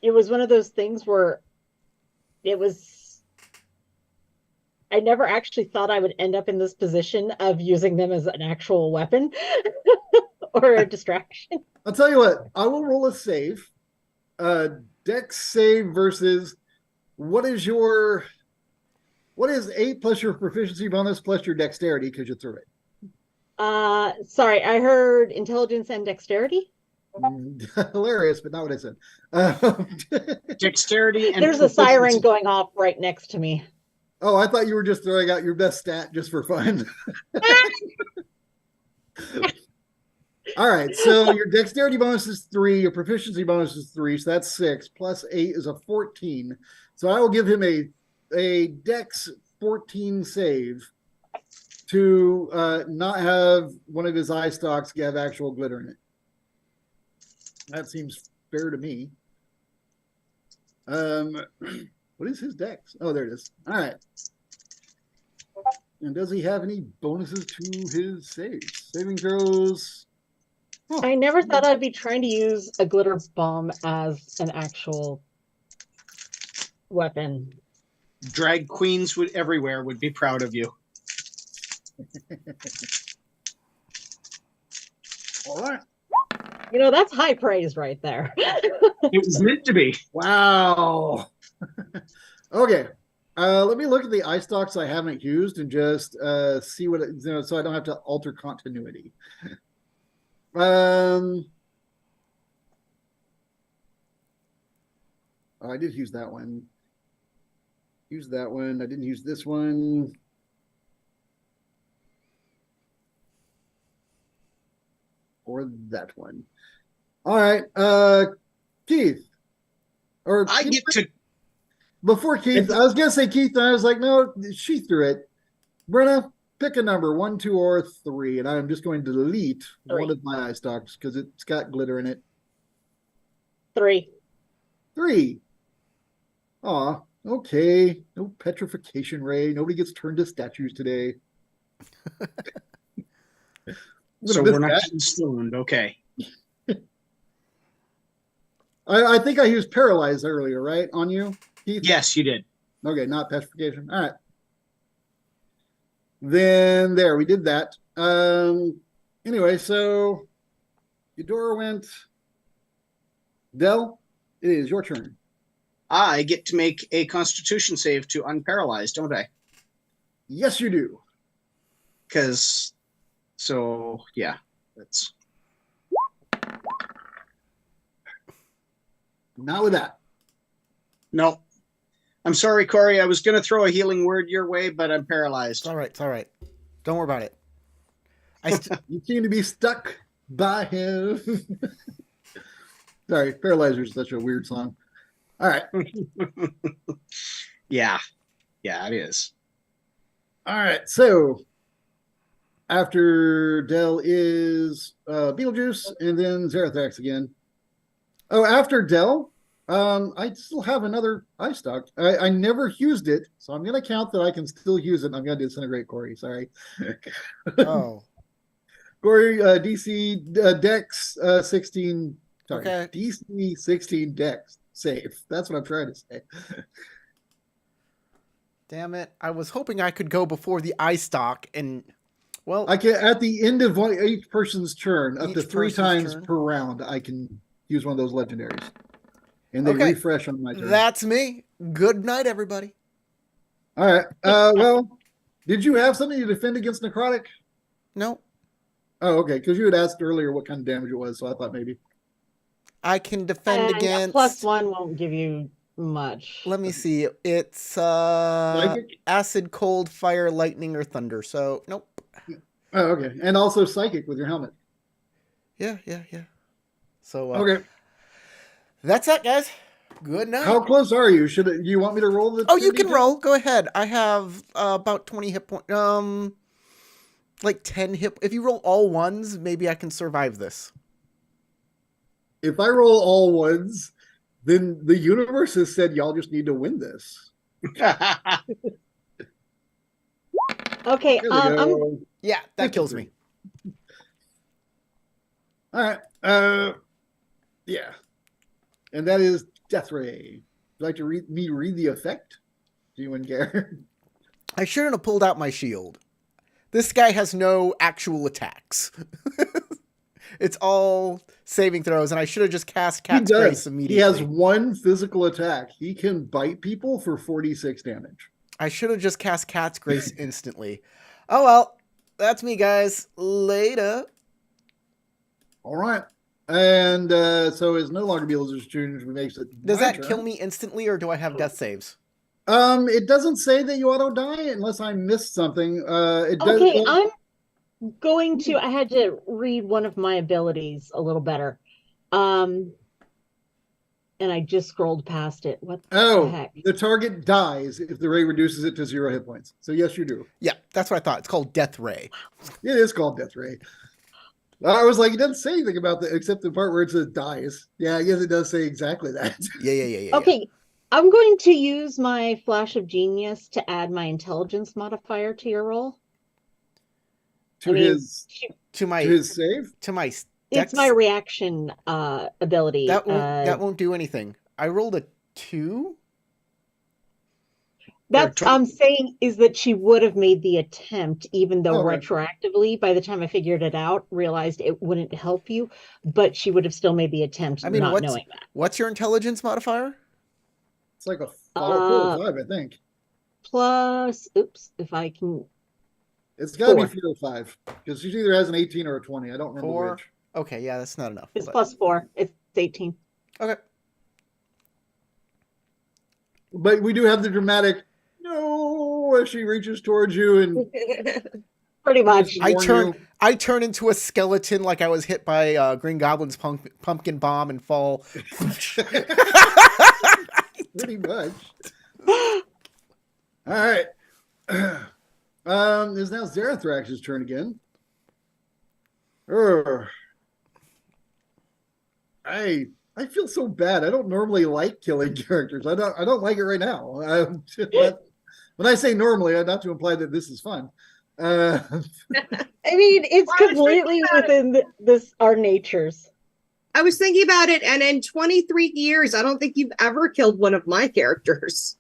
[SPEAKER 4] it was one of those things where it was I never actually thought I would end up in this position of using them as an actual weapon or a distraction.
[SPEAKER 1] I'll tell you what. I will roll a save. Dex save versus what is 8 plus your proficiency bonus plus your dexterity because you threw it.
[SPEAKER 4] Sorry, I heard intelligence and dexterity.
[SPEAKER 1] Hilarious, but not what I said.
[SPEAKER 2] Dexterity and
[SPEAKER 4] There's a siren going off right next to me.
[SPEAKER 1] Oh, I thought you were just throwing out your best stat just for fun. All right, so your dexterity bonus is 3, your proficiency bonus is 3, so that's 6, plus 8 is a 14. So I will give him a dex 14 save to not have one of his eye stalks have actual glitter in it. That seems fair to me. What is his dex? Oh, there it is. All right. And does he have any bonuses to his saves? Saving throws. Oh.
[SPEAKER 4] I never thought I'd be trying to use a glitter bomb as an actual weapon.
[SPEAKER 2] Drag queens everywhere would be proud of you.
[SPEAKER 1] All right.
[SPEAKER 4] You know, that's high praise right there.
[SPEAKER 2] It was meant to be.
[SPEAKER 1] Wow. Okay. Let me look at the eye stalks I haven't used and just see what so I don't have to alter continuity. Oh, I did use that one. Use that one. I didn't use this one. Or that one. All right. Keith. Or
[SPEAKER 2] I get to
[SPEAKER 1] before Keith, I was gonna say Keith, and I was like, no, she threw it. Brenna, pick a number, 1, 2, or 3, and I'm just going to delete
[SPEAKER 4] 3.
[SPEAKER 1] one of my eye stalks because it's got glitter in it.
[SPEAKER 4] 3.
[SPEAKER 1] 3. Aw, okay. No petrification ray. Nobody gets turned to statues today.
[SPEAKER 2] So we're not getting stoned. Okay.
[SPEAKER 1] I think I used paralyzed earlier, right? On you, Keith?
[SPEAKER 2] Yes, you did.
[SPEAKER 1] Okay, not petrification. All right. Then there, we did that. Anyway, so Eudora went. Del, it is your turn.
[SPEAKER 2] I get to make a Constitution save to unparalyze, don't I?
[SPEAKER 1] Yes, you do.
[SPEAKER 2] Yeah, that's
[SPEAKER 1] Not with that.
[SPEAKER 2] no. I'm sorry, Corey. I was going to throw a healing word your way, but I'm paralyzed.
[SPEAKER 3] It's all right. It's all right. Don't worry about it.
[SPEAKER 1] You seem to be stuck by him. Sorry, Paralyzer is such a weird song. All right.
[SPEAKER 2] Yeah, it is.
[SPEAKER 1] All right. So after Del is Beetlejuice and then Zarathax again. Oh, after Del, I still have another eye stock. I never used it, so I'm going to count that I can still use it. I'm going to disintegrate Corey. Sorry.
[SPEAKER 3] Oh.
[SPEAKER 1] Corey, DC Dex 16. Sorry,
[SPEAKER 3] Okay.
[SPEAKER 1] DC 16 Dex save. That's what I'm trying to say.
[SPEAKER 3] Damn it. I was hoping I could go before the eye stock and, well.
[SPEAKER 1] I can, at the end of each person's turn, up to 3 times
[SPEAKER 3] turn.
[SPEAKER 1] per round, I can use one of those legendaries. And they refresh on my turn.
[SPEAKER 3] That's me. Good night, everybody.
[SPEAKER 1] All right. Well, did you have something to defend against necrotic?
[SPEAKER 3] No.
[SPEAKER 1] Oh, okay. Because you had asked earlier what kind of damage it was, so I thought maybe.
[SPEAKER 3] I can defend against.
[SPEAKER 4] +1 won't give you much.
[SPEAKER 3] Let me see. It's acid, cold, fire, lightning, or thunder. So nope.
[SPEAKER 1] Oh, okay. And also psychic with your helmet.
[SPEAKER 3] Yeah. So
[SPEAKER 1] okay.
[SPEAKER 3] That's that, guys. Good night.
[SPEAKER 1] How close are you? You want me to roll the?
[SPEAKER 3] Oh, you can
[SPEAKER 1] 2d10?
[SPEAKER 3] roll. Go ahead. I have about 20 hit points. Like 10 hit. If you roll all ones, maybe I can survive this.
[SPEAKER 1] If I roll all ones, then the universe has said y'all just need to win this.
[SPEAKER 4] Okay,
[SPEAKER 1] There we go.
[SPEAKER 3] Yeah, that kills me.
[SPEAKER 1] All right. Yeah. And that is Death Ray. Would you like to read the effect? Do you care?
[SPEAKER 3] I shouldn't have pulled out my shield. This guy has no actual attacks. It's all saving throws, and I should have just cast Cat's Grace immediately.
[SPEAKER 1] He has one physical attack. He can bite people for 46 damage.
[SPEAKER 3] I should have just cast Cat's Grace instantly. Oh well, that's me, guys. Later.
[SPEAKER 1] All right. And so it's no longer Beetlejuice Jr., which makes it.
[SPEAKER 3] Does that kill me instantly, or do I have death saves?
[SPEAKER 1] It doesn't say that you auto die unless I missed something. It does.
[SPEAKER 4] Okay, I'm going to. I had to read one of my abilities a little better, and I just scrolled past it. What the heck?
[SPEAKER 1] The target dies if the ray reduces it to 0 hit points. So yes, you do.
[SPEAKER 3] Yeah, that's what I thought. It's called Death Ray.
[SPEAKER 1] It is called Death Ray. I was like, it doesn't say anything about that except the part where it says dies. Yeah, I guess it does say exactly that.
[SPEAKER 3] Yeah.
[SPEAKER 4] Okay, I'm going to use my Flash of Genius to add my intelligence modifier to your roll.
[SPEAKER 1] To his save?
[SPEAKER 3] To my dex?
[SPEAKER 4] It's my reaction ability.
[SPEAKER 3] That won't do anything. I rolled a 2.
[SPEAKER 4] That's I'm saying is that she would have made the attempt, even though retroactively, by the time I figured it out, realized it wouldn't help you, but she would have still made the attempt, not knowing that.
[SPEAKER 3] What's your intelligence modifier?
[SPEAKER 1] It's like a 4 or 5, I think.
[SPEAKER 4] Plus, if I can.
[SPEAKER 1] It's got to be 4 or 5, because she either has an 18 or a 20. I don't remember
[SPEAKER 3] 4?
[SPEAKER 1] which.
[SPEAKER 3] Okay, yeah, that's not enough.
[SPEAKER 4] It's plus 4. It's 18.
[SPEAKER 3] Okay.
[SPEAKER 1] But we do have the dramatic no as she reaches towards you and
[SPEAKER 4] pretty much.
[SPEAKER 3] I turn into a skeleton like I was hit by Green Goblin's pumpkin bomb and fall.
[SPEAKER 1] Pretty much. All right. It's now Zarathrax's turn again. I feel so bad. I don't normally like killing characters. I don't like it right now. When I say normally, not to imply that this is fun.
[SPEAKER 4] I mean, it's completely within our natures.
[SPEAKER 5] I was thinking about it, and in 23 years, I don't think you've ever killed one of my characters.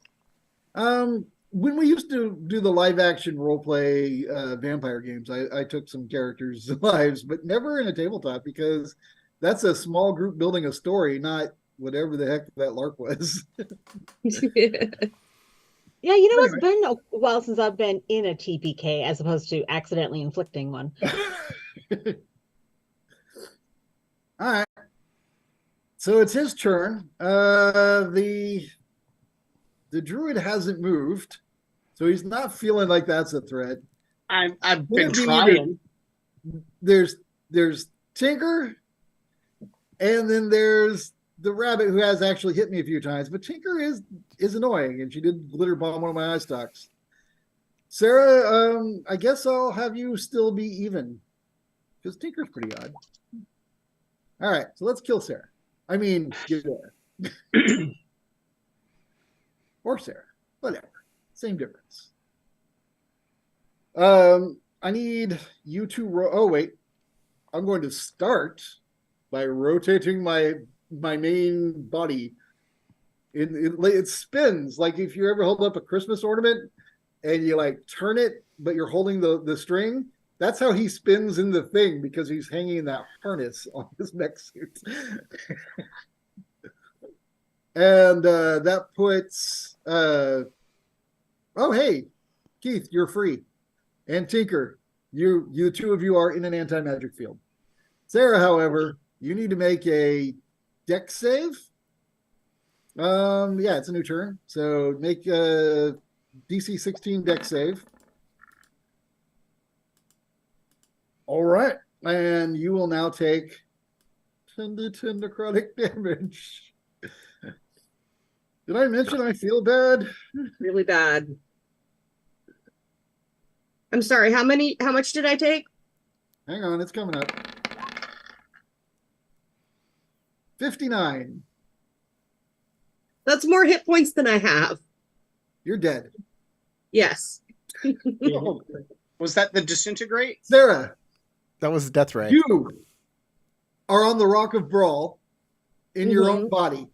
[SPEAKER 1] When we used to do the live action roleplay vampire games, I took some characters' lives, but never in a tabletop because that's a small group building a story, not whatever the heck that LARP was.
[SPEAKER 4] Yeah, it's been a while since I've been in a TPK as opposed to accidentally inflicting one.
[SPEAKER 1] All right. So it's his turn. The druid hasn't moved, so he's not feeling like that's a threat.
[SPEAKER 2] I've been trying.
[SPEAKER 1] There's Tinker, and then there's the rabbit who has actually hit me a few times, but Tinker is annoying, and she did glitter bomb one of my eye stalks. Sarah, I guess I'll have you still be even, because Tinker's pretty odd. All right, so let's kill Sarah. I mean, get there. Or Sarah, whatever, same difference. I need you to oh wait, I'm going to start by rotating my main body. It spins like if you ever hold up a Christmas ornament and you like turn it, but you're holding the string. That's how he spins in the thing because he's hanging that harness on his mech suit. And that puts oh hey, Keith, you're free. And Tinker, you the two of you are in an anti-magic field. Sarah, however, you need to make a dex save. Yeah, it's a new turn. So make a DC 16 dex save. All right. And you will now take 10 to 10 necrotic damage. Did I mention I feel bad?
[SPEAKER 5] Really bad. I'm sorry, how much did I take?
[SPEAKER 1] Hang on, it's coming up. 59.
[SPEAKER 5] That's more hit points than I have.
[SPEAKER 1] You're dead.
[SPEAKER 5] Yes.
[SPEAKER 2] Was that the disintegrate?
[SPEAKER 1] Sarah,
[SPEAKER 3] That was death ray.
[SPEAKER 1] you are on the Rock of Brawl in your own
[SPEAKER 5] Mhm.
[SPEAKER 1] body.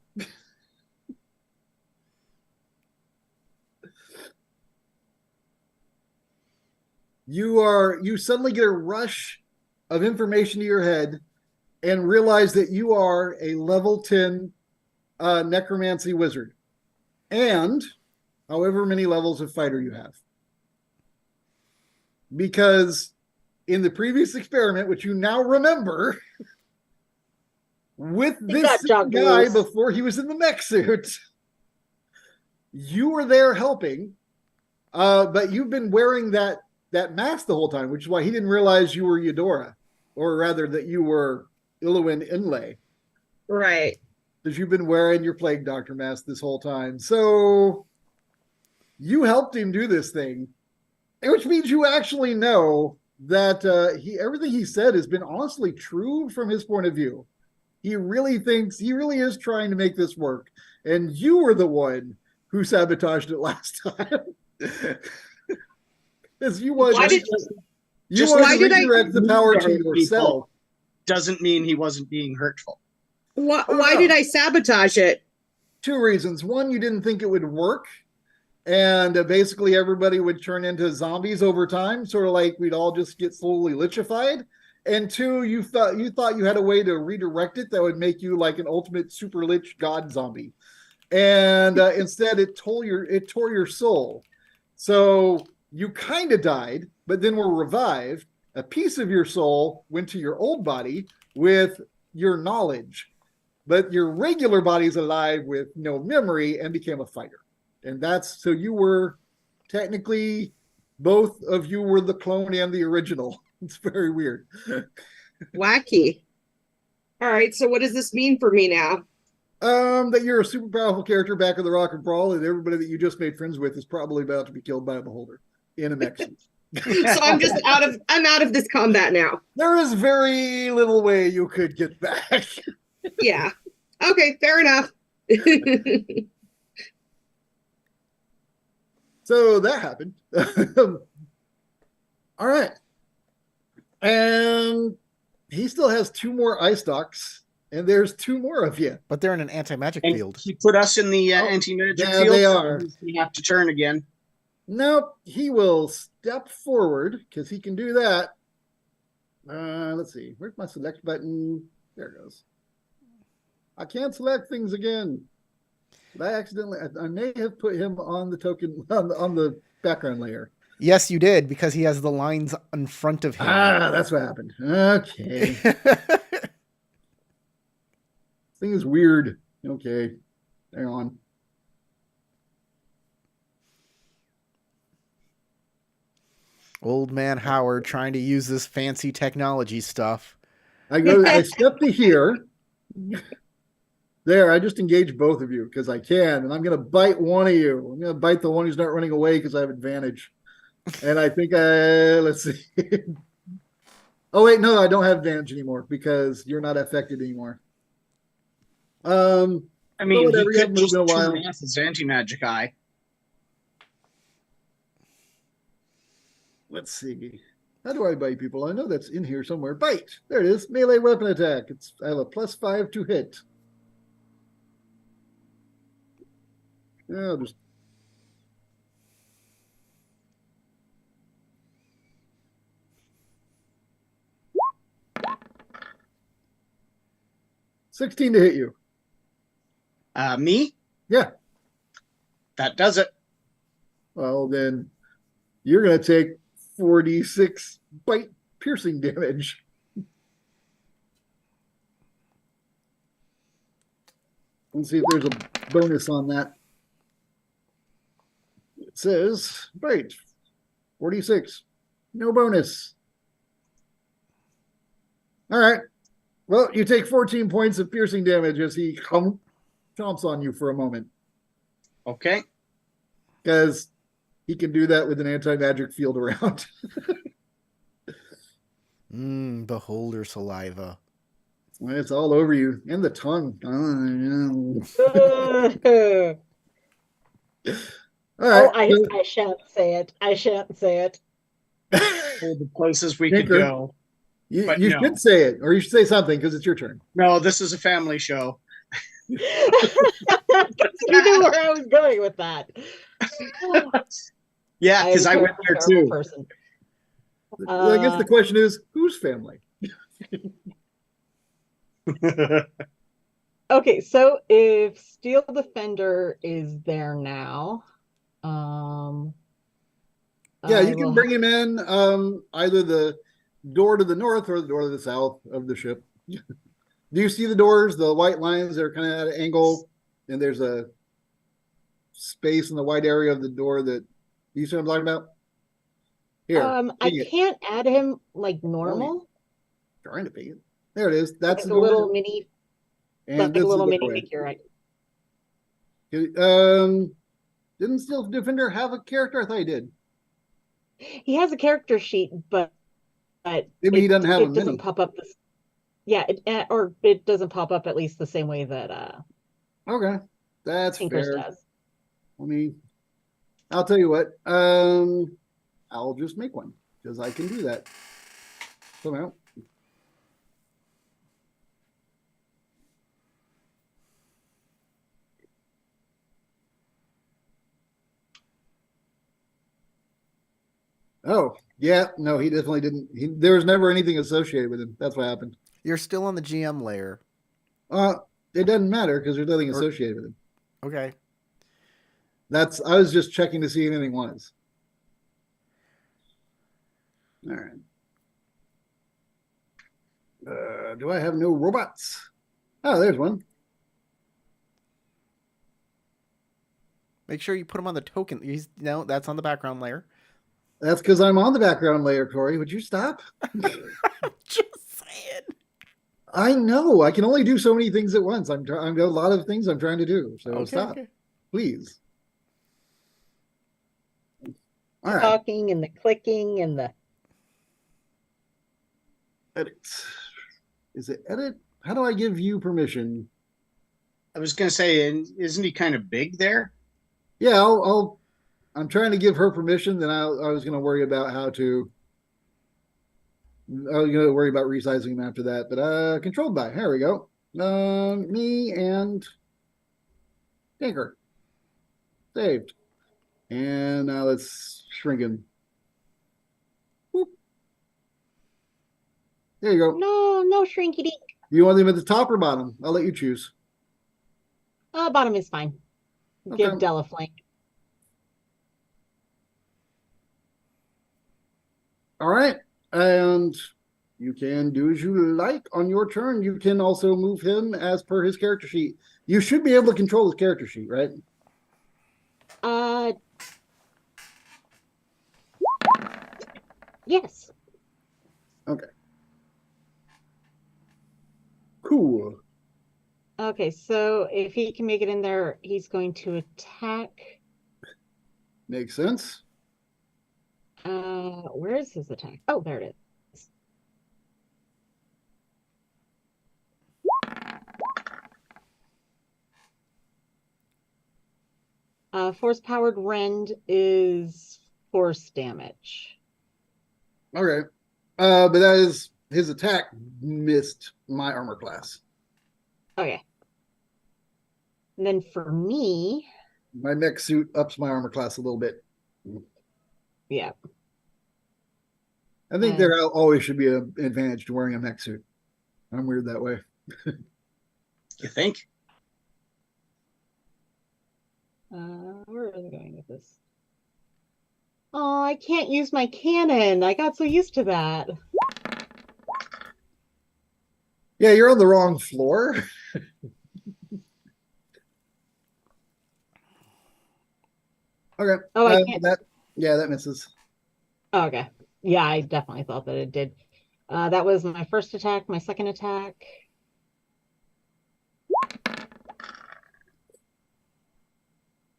[SPEAKER 1] You suddenly get a rush of information to your head and realize that you are a level 10 necromancy wizard and however many levels of fighter you have. Because in the previous experiment, which you now remember, with this guy before he was in the mech suit, you were there helping, but you've been wearing that mask the whole time, which is why he didn't realize you were Eudora, or rather that you were Illuin Inlay.
[SPEAKER 5] Right.
[SPEAKER 1] Because you've been wearing your plague doctor mask this whole time. So you helped him do this thing, which means you actually know that everything he said has been honestly true from his point of view. He really is trying to make this work. And you were the one who sabotaged it last time. Because you wanted to redirect the power to yourself.
[SPEAKER 2] Doesn't mean he wasn't being hurtful.
[SPEAKER 5] Why did I sabotage it?
[SPEAKER 1] 2 reasons. One, you didn't think it would work. And basically everybody would turn into zombies over time, sort of like we'd all just get slowly lichefied. And 2, you thought you had a way to redirect it that would make you like an ultimate super lich god zombie. And instead it tore your soul. So you kind of died, but then were revived. A piece of your soul went to your old body with your knowledge, but your regular body's alive with no memory and became a fighter. And so you were technically, both of you were the clone and the original. It's very weird.
[SPEAKER 5] Wacky. All right, so what does this mean for me now?
[SPEAKER 1] That you're a super powerful character back in the Rock and Brawl, and everybody that you just made friends with is probably about to be killed by a beholder in a mech suit.
[SPEAKER 5] So I'm just I'm out of this combat now.
[SPEAKER 1] There is very little way you could get back.
[SPEAKER 5] Yeah. Okay, fair enough.
[SPEAKER 1] So that happened. All right. And he still has 2 more eye stalks, and there's 2 more of you.
[SPEAKER 3] But they're in an anti-magic
[SPEAKER 2] And
[SPEAKER 3] field.
[SPEAKER 2] he put us in the anti-magic
[SPEAKER 1] yeah,
[SPEAKER 2] field.
[SPEAKER 1] they are.
[SPEAKER 2] We have to turn again.
[SPEAKER 1] Nope, he will step forward because he can do that. Let's see. Where's my select button? There it goes. I can't select things again. I may have put him on the token on the background layer.
[SPEAKER 3] Yes, you did, because he has the lines in front of him.
[SPEAKER 1] That's what happened. Okay. Thing is weird. Okay. Hang on.
[SPEAKER 3] Old man Howard trying to use this fancy technology stuff.
[SPEAKER 1] I step to here. There, I just engage both of you because I can, and I'm going to bite one of you. I'm going to bite the one who's not running away because I have advantage. And I think let's see. Oh wait, no, I don't have advantage anymore because you're not affected anymore.
[SPEAKER 2] I mean,
[SPEAKER 1] whatever,
[SPEAKER 2] he could just
[SPEAKER 1] a while.
[SPEAKER 2] turn off his anti-magic eye.
[SPEAKER 1] Let's see. How do I bite people? I know that's in here somewhere. Bite. There it is. Melee weapon attack. I have a +5 to hit. Yeah, just 16 to hit you.
[SPEAKER 2] Me?
[SPEAKER 1] Yeah.
[SPEAKER 2] That does it.
[SPEAKER 1] Well, then you're going to take 46 bite piercing damage. Let's see if there's a bonus on that. It says bite 46. No bonus. All right. Well, you take 14 points of piercing damage as he chomps on you for a moment.
[SPEAKER 2] Okay.
[SPEAKER 1] Because he can do that with an anti-magic field around.
[SPEAKER 3] Beholder saliva.
[SPEAKER 1] It's all over you. And the tongue. All
[SPEAKER 4] Oh,
[SPEAKER 1] right.
[SPEAKER 4] I shan't say it. I shan't say it.
[SPEAKER 2] All the places we could
[SPEAKER 1] Tinker.
[SPEAKER 2] go. But
[SPEAKER 1] You
[SPEAKER 2] no.
[SPEAKER 1] should say it, or you should say something because it's your turn.
[SPEAKER 2] No, this is a family show.
[SPEAKER 4] You knew where I was going with that.
[SPEAKER 2] Yeah, because I went
[SPEAKER 4] a
[SPEAKER 2] there
[SPEAKER 4] terrible
[SPEAKER 2] too.
[SPEAKER 4] person.
[SPEAKER 1] I guess the question is, whose family?
[SPEAKER 4] Okay, so if Steel Defender is there now,
[SPEAKER 1] Yeah,
[SPEAKER 4] I
[SPEAKER 1] you can
[SPEAKER 4] will
[SPEAKER 1] bring him in either the door to the north or the door to the south of the ship. Do you see the doors, the white lines that are kind of at an angle, and there's a space in the white area of the door that you see what I'm talking about? Here,
[SPEAKER 4] I
[SPEAKER 1] ping it.
[SPEAKER 4] can't add him like normal.
[SPEAKER 1] Trying to ping it. There it is. That's
[SPEAKER 4] Like
[SPEAKER 1] the
[SPEAKER 4] a little
[SPEAKER 1] door.
[SPEAKER 4] mini,
[SPEAKER 1] And
[SPEAKER 4] like
[SPEAKER 1] this
[SPEAKER 4] a
[SPEAKER 1] is
[SPEAKER 4] little
[SPEAKER 1] the
[SPEAKER 4] mini
[SPEAKER 1] doorway.
[SPEAKER 4] figure, right?
[SPEAKER 1] Didn't Steel Defender have a character? I thought he did.
[SPEAKER 4] He has a character sheet, but
[SPEAKER 1] Maybe he doesn't have a
[SPEAKER 4] it doesn't
[SPEAKER 1] mini.
[SPEAKER 4] pop up this. Yeah, or it doesn't pop up at least the same way that
[SPEAKER 1] Okay, that's
[SPEAKER 4] Tinkers
[SPEAKER 1] fair.
[SPEAKER 4] does.
[SPEAKER 1] I'll tell you what. I'll just make one because I can do that somehow. Oh, yeah. No, he definitely didn't. There was never anything associated with him. That's what happened.
[SPEAKER 3] You're still on the GM layer.
[SPEAKER 1] It doesn't matter because there's nothing associated with him.
[SPEAKER 3] Okay.
[SPEAKER 1] I was just checking to see if anything was. All right. Do I have no robots? Oh, there's one.
[SPEAKER 3] Make sure you put him on the token. No, that's on the background layer.
[SPEAKER 1] That's because I'm on the background layer, Corey. Would you stop?
[SPEAKER 3] Just saying.
[SPEAKER 1] I know. I can only do so many things at once. I've got a lot of things I'm trying to do. So
[SPEAKER 3] Okay,
[SPEAKER 1] stop,
[SPEAKER 3] okay.
[SPEAKER 1] please. All right.
[SPEAKER 4] Talking and the clicking and the
[SPEAKER 1] Edit. Is it edit? How do I give you permission?
[SPEAKER 2] I was going to say, isn't he kind of big there?
[SPEAKER 1] Yeah, I'm trying to give her permission. Then I was going to worry about how to. I was going to worry about resizing him after that. But controlled by. There we go. Me and Tinker. Saved. And now let's shrink him. Whoop. There you go.
[SPEAKER 4] no shrinky dink.
[SPEAKER 1] You want him at the top or bottom? I'll let you choose.
[SPEAKER 4] Bottom is fine.
[SPEAKER 1] Okay.
[SPEAKER 4] Give Dell a flank.
[SPEAKER 1] All right. And you can do as you like on your turn. You can also move him as per his character sheet. You should be able to control his character sheet, right?
[SPEAKER 4] Yes.
[SPEAKER 1] Okay. Cool.
[SPEAKER 4] Okay, so if he can make it in there, he's going to attack.
[SPEAKER 1] Makes sense.
[SPEAKER 4] Where is his attack? Oh, there it is. Force-powered rend is force damage.
[SPEAKER 1] Okay. But that is his attack missed my armor class.
[SPEAKER 4] Okay. And then for me,
[SPEAKER 1] My mech suit ups my armor class a little bit.
[SPEAKER 4] yeah.
[SPEAKER 1] I think there always should be an advantage to wearing a mech suit. I'm weird that way.
[SPEAKER 2] You think?
[SPEAKER 4] Where are they going with this? Oh, I can't use my cannon. I got so used to that.
[SPEAKER 1] Yeah, you're on the wrong floor. Okay.
[SPEAKER 4] Oh, I can't.
[SPEAKER 1] That misses.
[SPEAKER 4] Oh, okay. Yeah, I definitely thought that it did. That was my first attack, my second attack.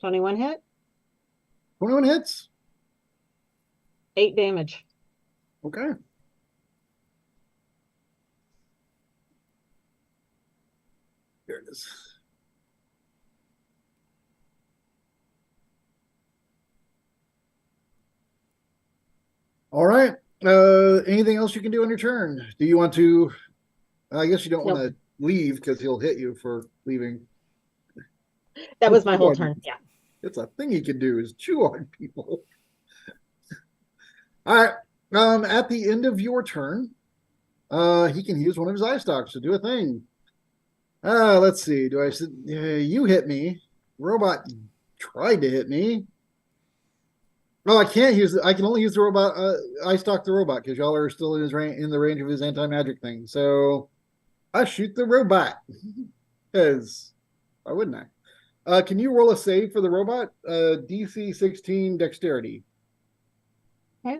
[SPEAKER 4] 21 hit,
[SPEAKER 1] 21 hits.
[SPEAKER 4] 8 damage.
[SPEAKER 1] Okay. There it is. All right. Anything else you can do on your turn? Do you want to? I guess you don't want
[SPEAKER 4] Nope.
[SPEAKER 1] to leave because he'll hit you for leaving.
[SPEAKER 4] That was my whole turn. Yeah.
[SPEAKER 1] It's a thing he can do is chew on people. All right. At the end of your turn, he can use one of his eye stalks to do a thing. Let's see. Do I say you hit me? Robot tried to hit me. Oh, I can't use it. I can only use the robot. I stalk the robot because y'all are still in his in the range of his anti-magic thing. So I shoot the robot. Because why wouldn't I? Can you roll a save for the robot? DC 16 dexterity.
[SPEAKER 4] Okay.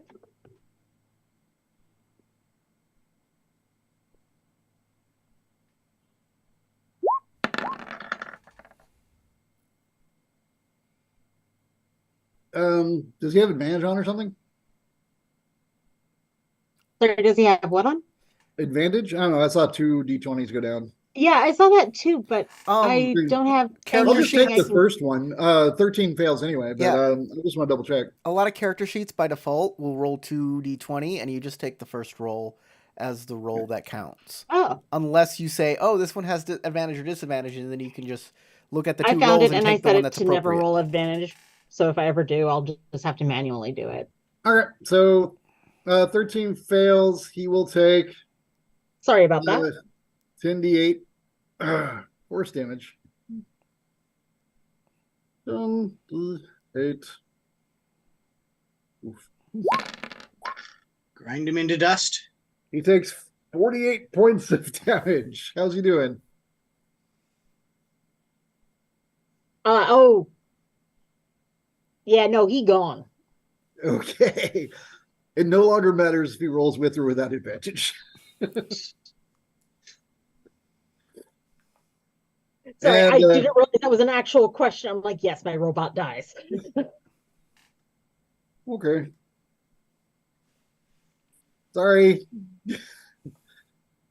[SPEAKER 1] Does he have advantage on or something?
[SPEAKER 4] Sorry, does he have what on?
[SPEAKER 1] Advantage? I don't know. I saw 2 D20s go down.
[SPEAKER 4] Yeah, I saw that too, but I don't have
[SPEAKER 3] character
[SPEAKER 1] I'll just
[SPEAKER 3] sheets-
[SPEAKER 1] take
[SPEAKER 4] anything I
[SPEAKER 1] the
[SPEAKER 4] can-
[SPEAKER 1] first one. 13 fails anyway, but
[SPEAKER 3] Yeah.
[SPEAKER 1] I just want to double check.
[SPEAKER 3] A lot of character sheets by default will roll 2d20, and you just take the first roll as the roll that counts.
[SPEAKER 4] Oh,
[SPEAKER 3] Unless you say, oh, this one has advantage or disadvantage, and then you can just look at the
[SPEAKER 4] I
[SPEAKER 3] two
[SPEAKER 4] found
[SPEAKER 3] rolls
[SPEAKER 4] it
[SPEAKER 3] and
[SPEAKER 4] and I
[SPEAKER 3] take the
[SPEAKER 4] set
[SPEAKER 3] one
[SPEAKER 4] it
[SPEAKER 3] that's
[SPEAKER 4] to never
[SPEAKER 3] appropriate.
[SPEAKER 4] roll advantage. So if I ever do, I'll just have to manually do it.
[SPEAKER 1] All right. So 13 fails. He will take
[SPEAKER 4] Sorry about that.
[SPEAKER 1] 10d8 force damage. 8. Oof.
[SPEAKER 2] Grind him into dust.
[SPEAKER 1] He takes 48 points of damage. How's he doing?
[SPEAKER 4] Oh. Yeah, no, he gone.
[SPEAKER 1] Okay. It no longer matters if he rolls with or without advantage.
[SPEAKER 4] Sorry,
[SPEAKER 1] And,
[SPEAKER 4] I didn't realize that was an actual question. I'm like, yes, my robot dies.
[SPEAKER 1] Okay. Sorry.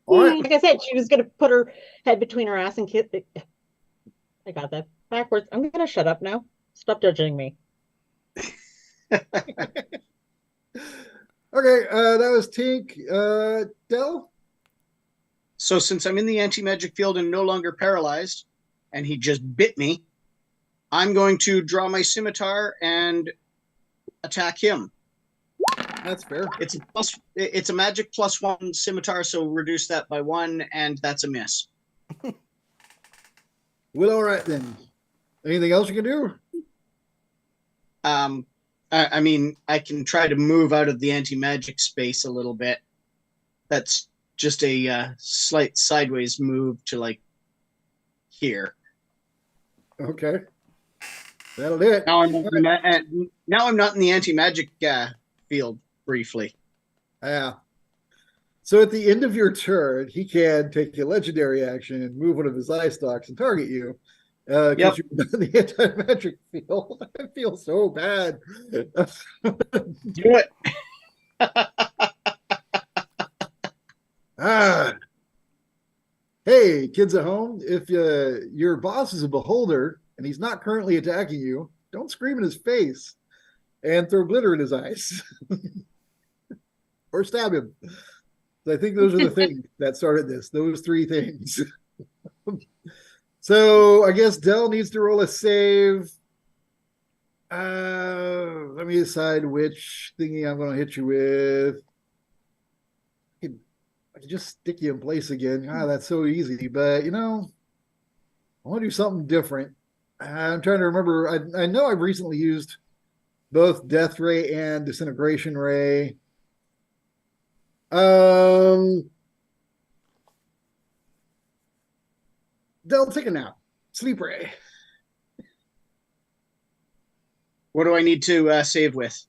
[SPEAKER 1] All right.
[SPEAKER 4] Like I said, she was gonna put her head between her ass and kiss it. I got that backwards. I'm gonna shut up now. Stop judging me.
[SPEAKER 1] Okay, that was Tink. Del?
[SPEAKER 2] So since I'm in the anti-magic field and no longer paralyzed, and he just bit me, I'm going to draw my scimitar and attack him.
[SPEAKER 1] That's fair.
[SPEAKER 2] It's a magic +1 scimitar, so reduce that by 1, and that's a miss.
[SPEAKER 1] Well, all right then. Anything else you can do?
[SPEAKER 2] I mean, I can try to move out of the anti-magic space a little bit. That's just a slight sideways move to like here.
[SPEAKER 1] Okay. That'll do it.
[SPEAKER 2] Now I'm not in the anti-magic field briefly.
[SPEAKER 1] Yeah. So at the end of your turn, he can take a legendary action and move one of his eye stalks and target you. Because
[SPEAKER 2] Yep.
[SPEAKER 1] you're in the anti-magic field. I feel so bad.
[SPEAKER 2] Do it.
[SPEAKER 1] Hey, kids at home, if your boss is a beholder and he's not currently attacking you, don't scream in his face and throw glitter in his eyes. Or stab him. I think those are the things that started this. Those 3 things. So I guess Del needs to roll a save. Let me decide which thingy I'm going to hit you with. I can just stick you in place again. That's so easy. But, I want to do something different. I'm trying to remember. I know I've recently used both Death Ray and Disintegration Ray. They'll take a nap. Sleep Ray.
[SPEAKER 2] What do I need to save with?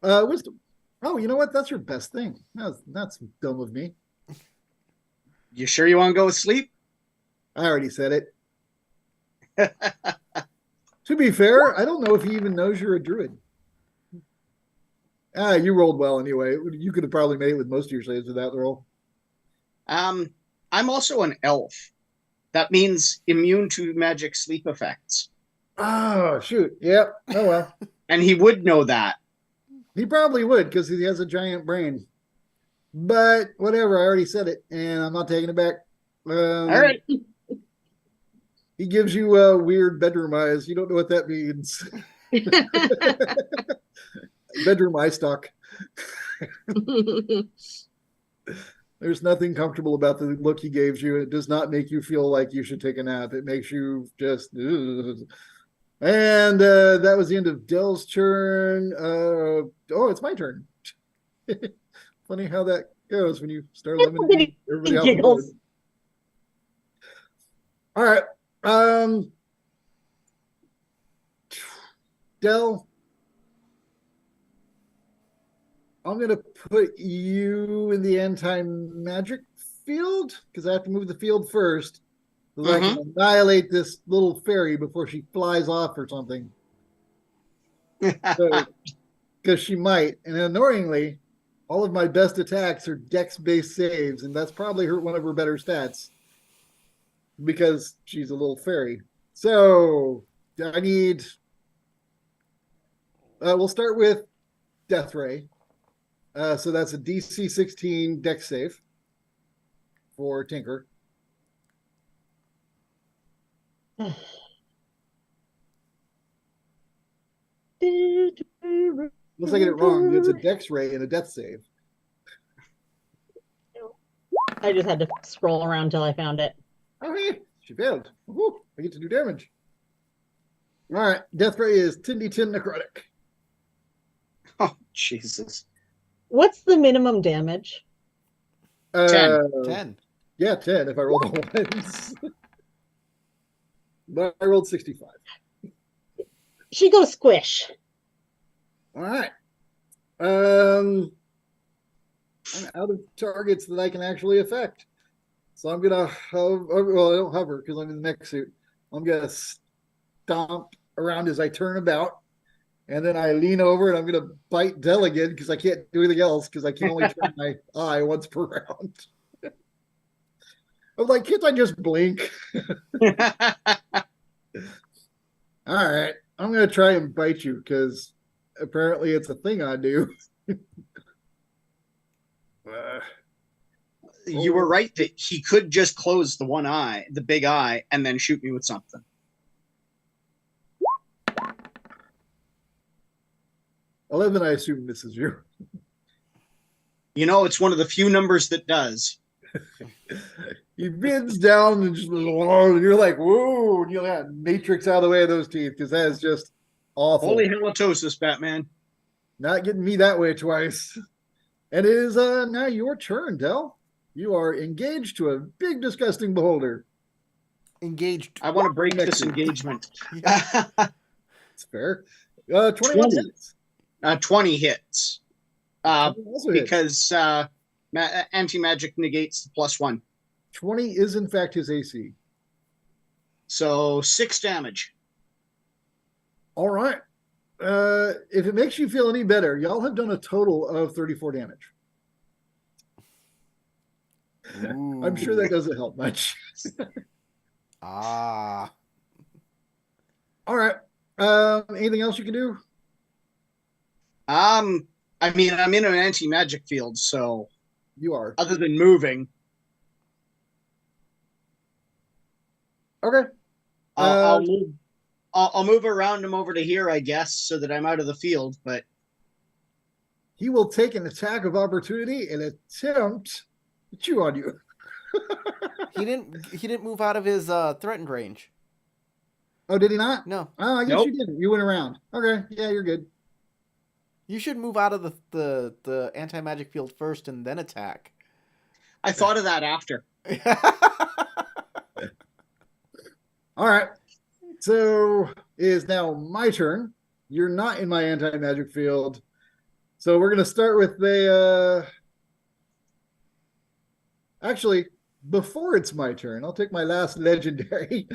[SPEAKER 1] Wisdom. Oh, you know what? That's your best thing. That's dumb of me.
[SPEAKER 2] You sure you want to go with sleep?
[SPEAKER 1] I already said it. To be fair, I don't know if he even knows you're a druid. You rolled well anyway. You could have probably made it with most of your saves with that roll.
[SPEAKER 2] I'm also an elf. That means immune to magic sleep effects.
[SPEAKER 1] Oh, shoot. Yep. Oh, well.
[SPEAKER 2] And he would know that.
[SPEAKER 1] He probably would because he has a giant brain. But whatever, I already said it, and I'm not taking it back.
[SPEAKER 2] All right.
[SPEAKER 1] He gives you weird bedroom eyes. You don't know what that means. Bedroom eye stock. There's nothing comfortable about the look he gives you. It does not make you feel like you should take a nap. It makes you just. Ugh. And that was the end of Dell's turn. It's my turn. Funny how that goes when you start limiting everybody else.
[SPEAKER 4] Giggles.
[SPEAKER 1] All right. Dell, I'm going to put you in the anti-magic field because I have to move the field first. So I can annihilate this little fairy before she flies off or something. Because she might. And annoyingly, all of my best attacks are dex-based saves, and that's probably one of her better stats because she's a little fairy. So I need. We'll start with Death Ray. So that's a DC 16 dex save for Tinker. Unless I get it wrong, it's a dex ray and a death save.
[SPEAKER 4] I just had to scroll around until I found it.
[SPEAKER 1] Okay, she failed. Woo, I get to do damage. All right, death ray is 10d10 necrotic.
[SPEAKER 2] Oh, Jesus.
[SPEAKER 4] What's the minimum damage?
[SPEAKER 3] 10.
[SPEAKER 1] Yeah, 10 if I roll the ones. But I rolled 65.
[SPEAKER 4] She goes squish.
[SPEAKER 1] All right. I'm out of targets that I can actually affect. So I'm going to hover. Well, I don't hover because I'm in the mech suit. I'm going to stomp around as I turn about. And then I lean over and I'm going to bite Dell again because I can't do anything else because I can only turn my eye once per round. I'm like, can't I just blink? All right. I'm going to try and bite you because apparently it's a thing I do.
[SPEAKER 2] You were right that he could just close the one eye, the big eye, and then shoot me with something.
[SPEAKER 1] $11, I assume this is you.
[SPEAKER 2] You know, it's one of the few numbers that does.
[SPEAKER 1] He bends down and just, and you're like, whoa, and you'll have matrix out of the way of those teeth because that is just awful.
[SPEAKER 2] Holy halitosis, Batman.
[SPEAKER 1] Not getting me that way twice. And it is now your turn, Dell. You are engaged to a big, disgusting beholder.
[SPEAKER 3] Engaged.
[SPEAKER 2] I want to break this engagement.
[SPEAKER 1] It's fair. 21 hits.
[SPEAKER 2] 20 hits.
[SPEAKER 1] Also
[SPEAKER 2] Because anti-magic negates the +1.
[SPEAKER 1] 20 is, in fact, his AC.
[SPEAKER 2] So 6 damage.
[SPEAKER 1] All right. If it makes you feel any better, y'all have done a total of 34 damage.
[SPEAKER 3] Ooh.
[SPEAKER 1] I'm sure that doesn't help much.
[SPEAKER 3] Ah.
[SPEAKER 1] All right. Anything else you can do?
[SPEAKER 2] I mean, I'm in an anti-magic field, so
[SPEAKER 1] You are.
[SPEAKER 2] other than moving,
[SPEAKER 1] Okay.
[SPEAKER 2] I'll move. I'll move around him over to here, I guess, so that I'm out of the field. But
[SPEAKER 1] He will take an attack of opportunity and attempt to chew on you.
[SPEAKER 3] He didn't move out of his threatened range.
[SPEAKER 1] Oh, did he not?
[SPEAKER 3] No.
[SPEAKER 1] Oh, I guess
[SPEAKER 2] Nope.
[SPEAKER 1] you didn't. You went around. Okay. Yeah, you're good.
[SPEAKER 3] You should move out of the anti-magic field first and then attack.
[SPEAKER 2] I thought of that after.
[SPEAKER 1] All right. So it is now my turn. You're not in my anti-magic field. So we're going to start with the... Actually, before it's my turn, I'll take my last legendary.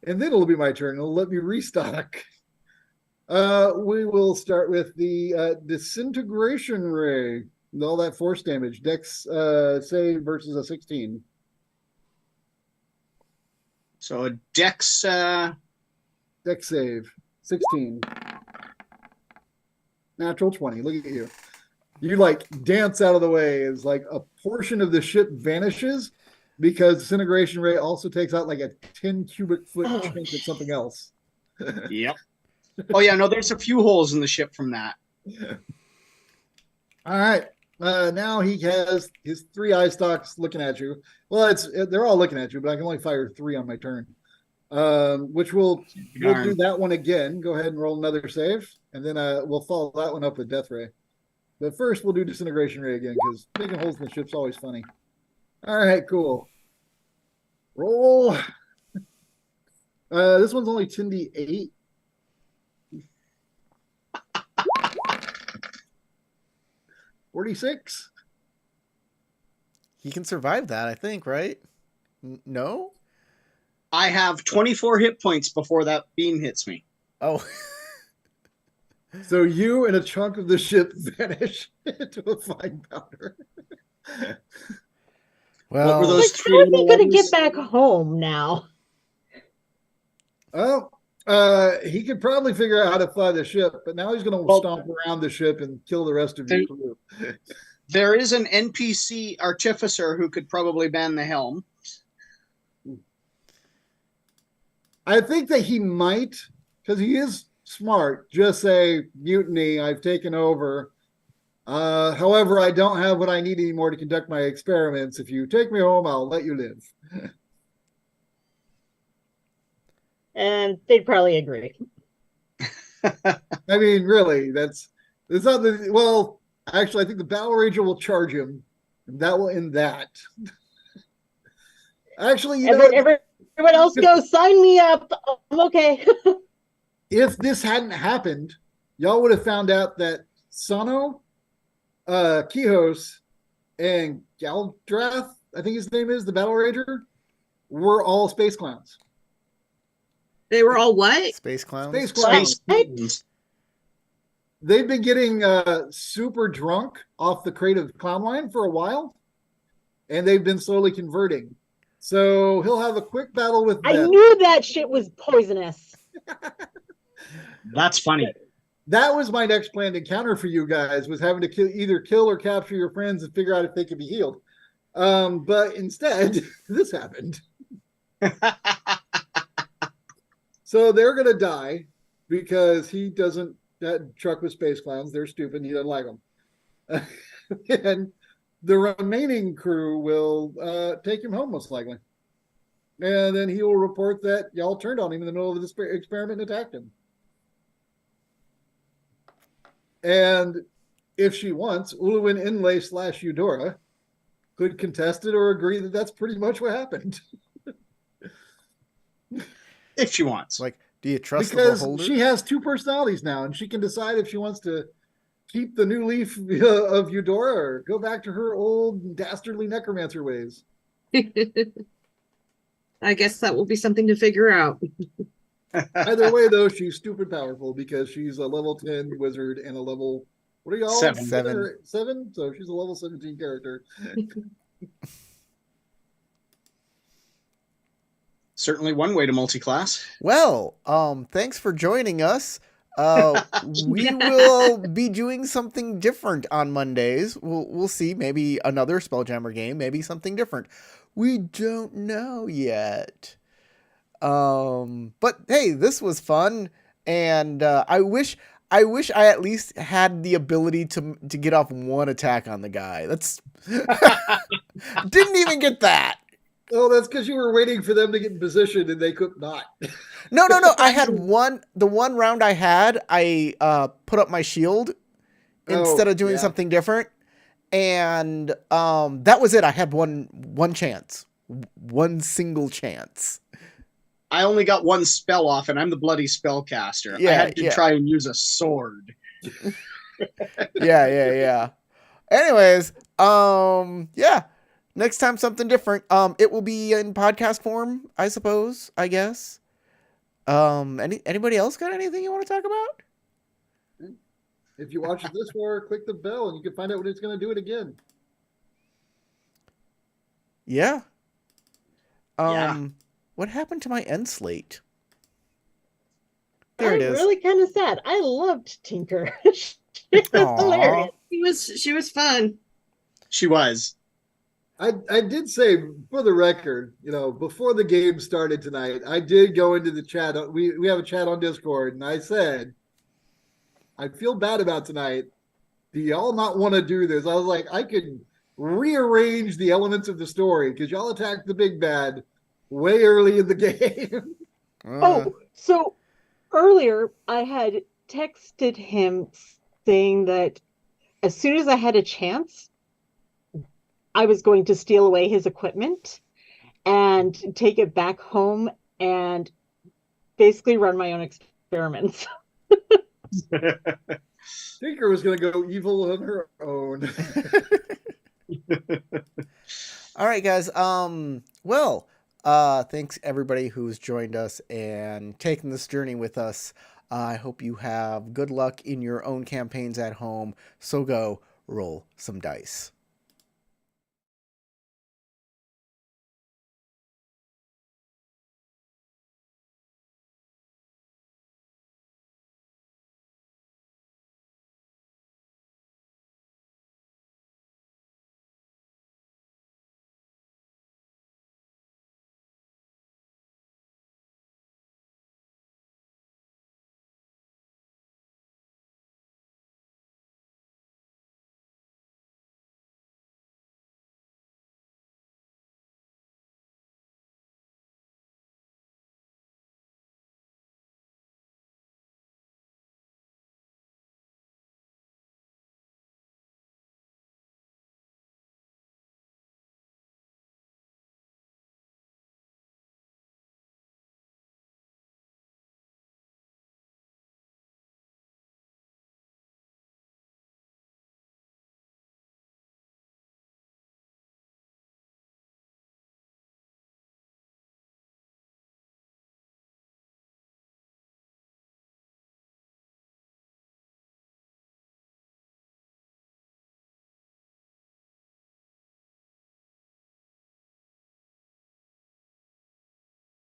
[SPEAKER 1] and then it'll be my turn. It'll let me restock. We will start with the disintegration ray. All that force damage. Dex save versus a 16.
[SPEAKER 2] So a Dex.
[SPEAKER 1] Dex save 16. Natural 20. Look at you. You like dance out of the way as like a portion of the ship vanishes because disintegration ray also takes out like a 10 cubic foot chunk of something else.
[SPEAKER 2] Yep. Oh yeah, no, there's a few holes in the ship from that.
[SPEAKER 1] All right. Now he has his 3 eye stalks looking at you. Well, they're all looking at you, but I can only fire 3 on my turn. Which we'll do that one again. Go ahead and roll another save, and then we'll follow that one up with Death Ray. But first, we'll do Disintegration Ray again because making holes in the ship's always funny. All right, cool. Roll. This one's only 10d8. $46.
[SPEAKER 3] He can survive that, I think, right? No?
[SPEAKER 2] I have 24 hit points before that beam hits me.
[SPEAKER 3] Oh.
[SPEAKER 1] So you and a chunk of the ship vanish into a fine powder.
[SPEAKER 3] Well,
[SPEAKER 2] What were those
[SPEAKER 4] Like, how is he going to get
[SPEAKER 2] ones?
[SPEAKER 4] back home now?
[SPEAKER 1] Oh, he could probably figure out how to fly the ship, but now he's going to stomp around the ship and kill the rest of your crew.
[SPEAKER 2] There is an NPC artificer who could probably man the helm.
[SPEAKER 1] I think that he might, because he is smart, just say, mutiny, I've taken over. However, I don't have what I need anymore to conduct my experiments. If you take me home, I'll let you live.
[SPEAKER 4] And they'd probably agree.
[SPEAKER 1] I mean, really, it's not the, well, actually, I think the Battle Ranger will charge him, and that will end that. Actually, you
[SPEAKER 4] And
[SPEAKER 1] know,
[SPEAKER 4] then everyone else goes, sign me up. I'm okay.
[SPEAKER 1] if this hadn't happened, y'all would have found out that Sano, Kihos, and Galdrath, I think his name is, the Battle Ranger, were all space clowns.
[SPEAKER 5] They were all what?
[SPEAKER 3] Space clowns.
[SPEAKER 1] Space clowns.
[SPEAKER 2] Space.
[SPEAKER 1] They've been getting super drunk off the crate of clown wine for a while, and they've been slowly converting. So he'll have a quick battle with them.
[SPEAKER 4] I knew that shit was poisonous.
[SPEAKER 2] That's funny.
[SPEAKER 1] That was my next planned encounter for you guys, was having to either kill or capture your friends and figure out if they could be healed. But instead, this happened. So they're going to die because he doesn't truck with space clowns. They're stupid. He doesn't like them. And the remaining crew will take him home, most likely. And then he will report that y'all turned on him in the middle of the experiment and attacked him. And if she wants, Uluwin Inlay / Eudora could contest it or agree that that's pretty much what happened.
[SPEAKER 2] If she wants.
[SPEAKER 3] Like, do you trust
[SPEAKER 1] Because
[SPEAKER 3] the beholder?
[SPEAKER 1] she has 2 personalities now, and she can decide if she wants to keep the new leaf of Eudora or go back to her old dastardly necromancer ways.
[SPEAKER 5] I guess that will be something to figure out.
[SPEAKER 1] Either way, though, she's stupid powerful because she's a level 10 wizard and a level, what are y'all?
[SPEAKER 2] 7.
[SPEAKER 1] 7? So she's a level 17 character.
[SPEAKER 2] Certainly one way to multi-class.
[SPEAKER 3] Well, thanks for joining us. We will be doing something different on Mondays. We'll see. Maybe another Spelljammer game. Maybe something different. We don't know yet. But hey, this was fun, and I wish I at least had the ability to get off one attack on the guy. That's didn't even get that.
[SPEAKER 1] Oh, that's because you were waiting for them to get in position and they could not.
[SPEAKER 3] No. I had the one round I had, I put up my shield instead of doing something different. And that was it. I had one chance. One single chance.
[SPEAKER 2] I only got one spell off, and I'm the bloody spellcaster. I had to try and use a sword.
[SPEAKER 3] Yeah. Anyways, yeah. Next time, something different. It will be in podcast form, I suppose, I guess. Anybody else got anything you want to talk about?
[SPEAKER 1] If you watch it this far, click the bell and you can find out when it's going to do it again.
[SPEAKER 3] Yeah.
[SPEAKER 2] Yeah.
[SPEAKER 3] What happened to my end slate? There
[SPEAKER 4] I'm
[SPEAKER 3] it is.
[SPEAKER 4] really kind of sad. I loved Tinker. She was
[SPEAKER 3] Aw.
[SPEAKER 4] hilarious.
[SPEAKER 5] She was fun.
[SPEAKER 2] She was.
[SPEAKER 1] I did say, for the record, before the game started tonight, I did go into the chat. We have a chat on Discord, and I said, I feel bad about tonight. Do y'all not want to do this? I was like, I could rearrange the elements of the story because y'all attacked the big bad way early in the game.
[SPEAKER 4] Oh, so earlier I had texted him saying that as soon as I had a chance, I was going to steal away his equipment and take it back home and basically run my own experiments.
[SPEAKER 1] Tinker was going to go evil on her own.
[SPEAKER 3] All right, guys. Thanks everybody who's joined us and taken this journey with us. I hope you have good luck in your own campaigns at home. So go roll some dice.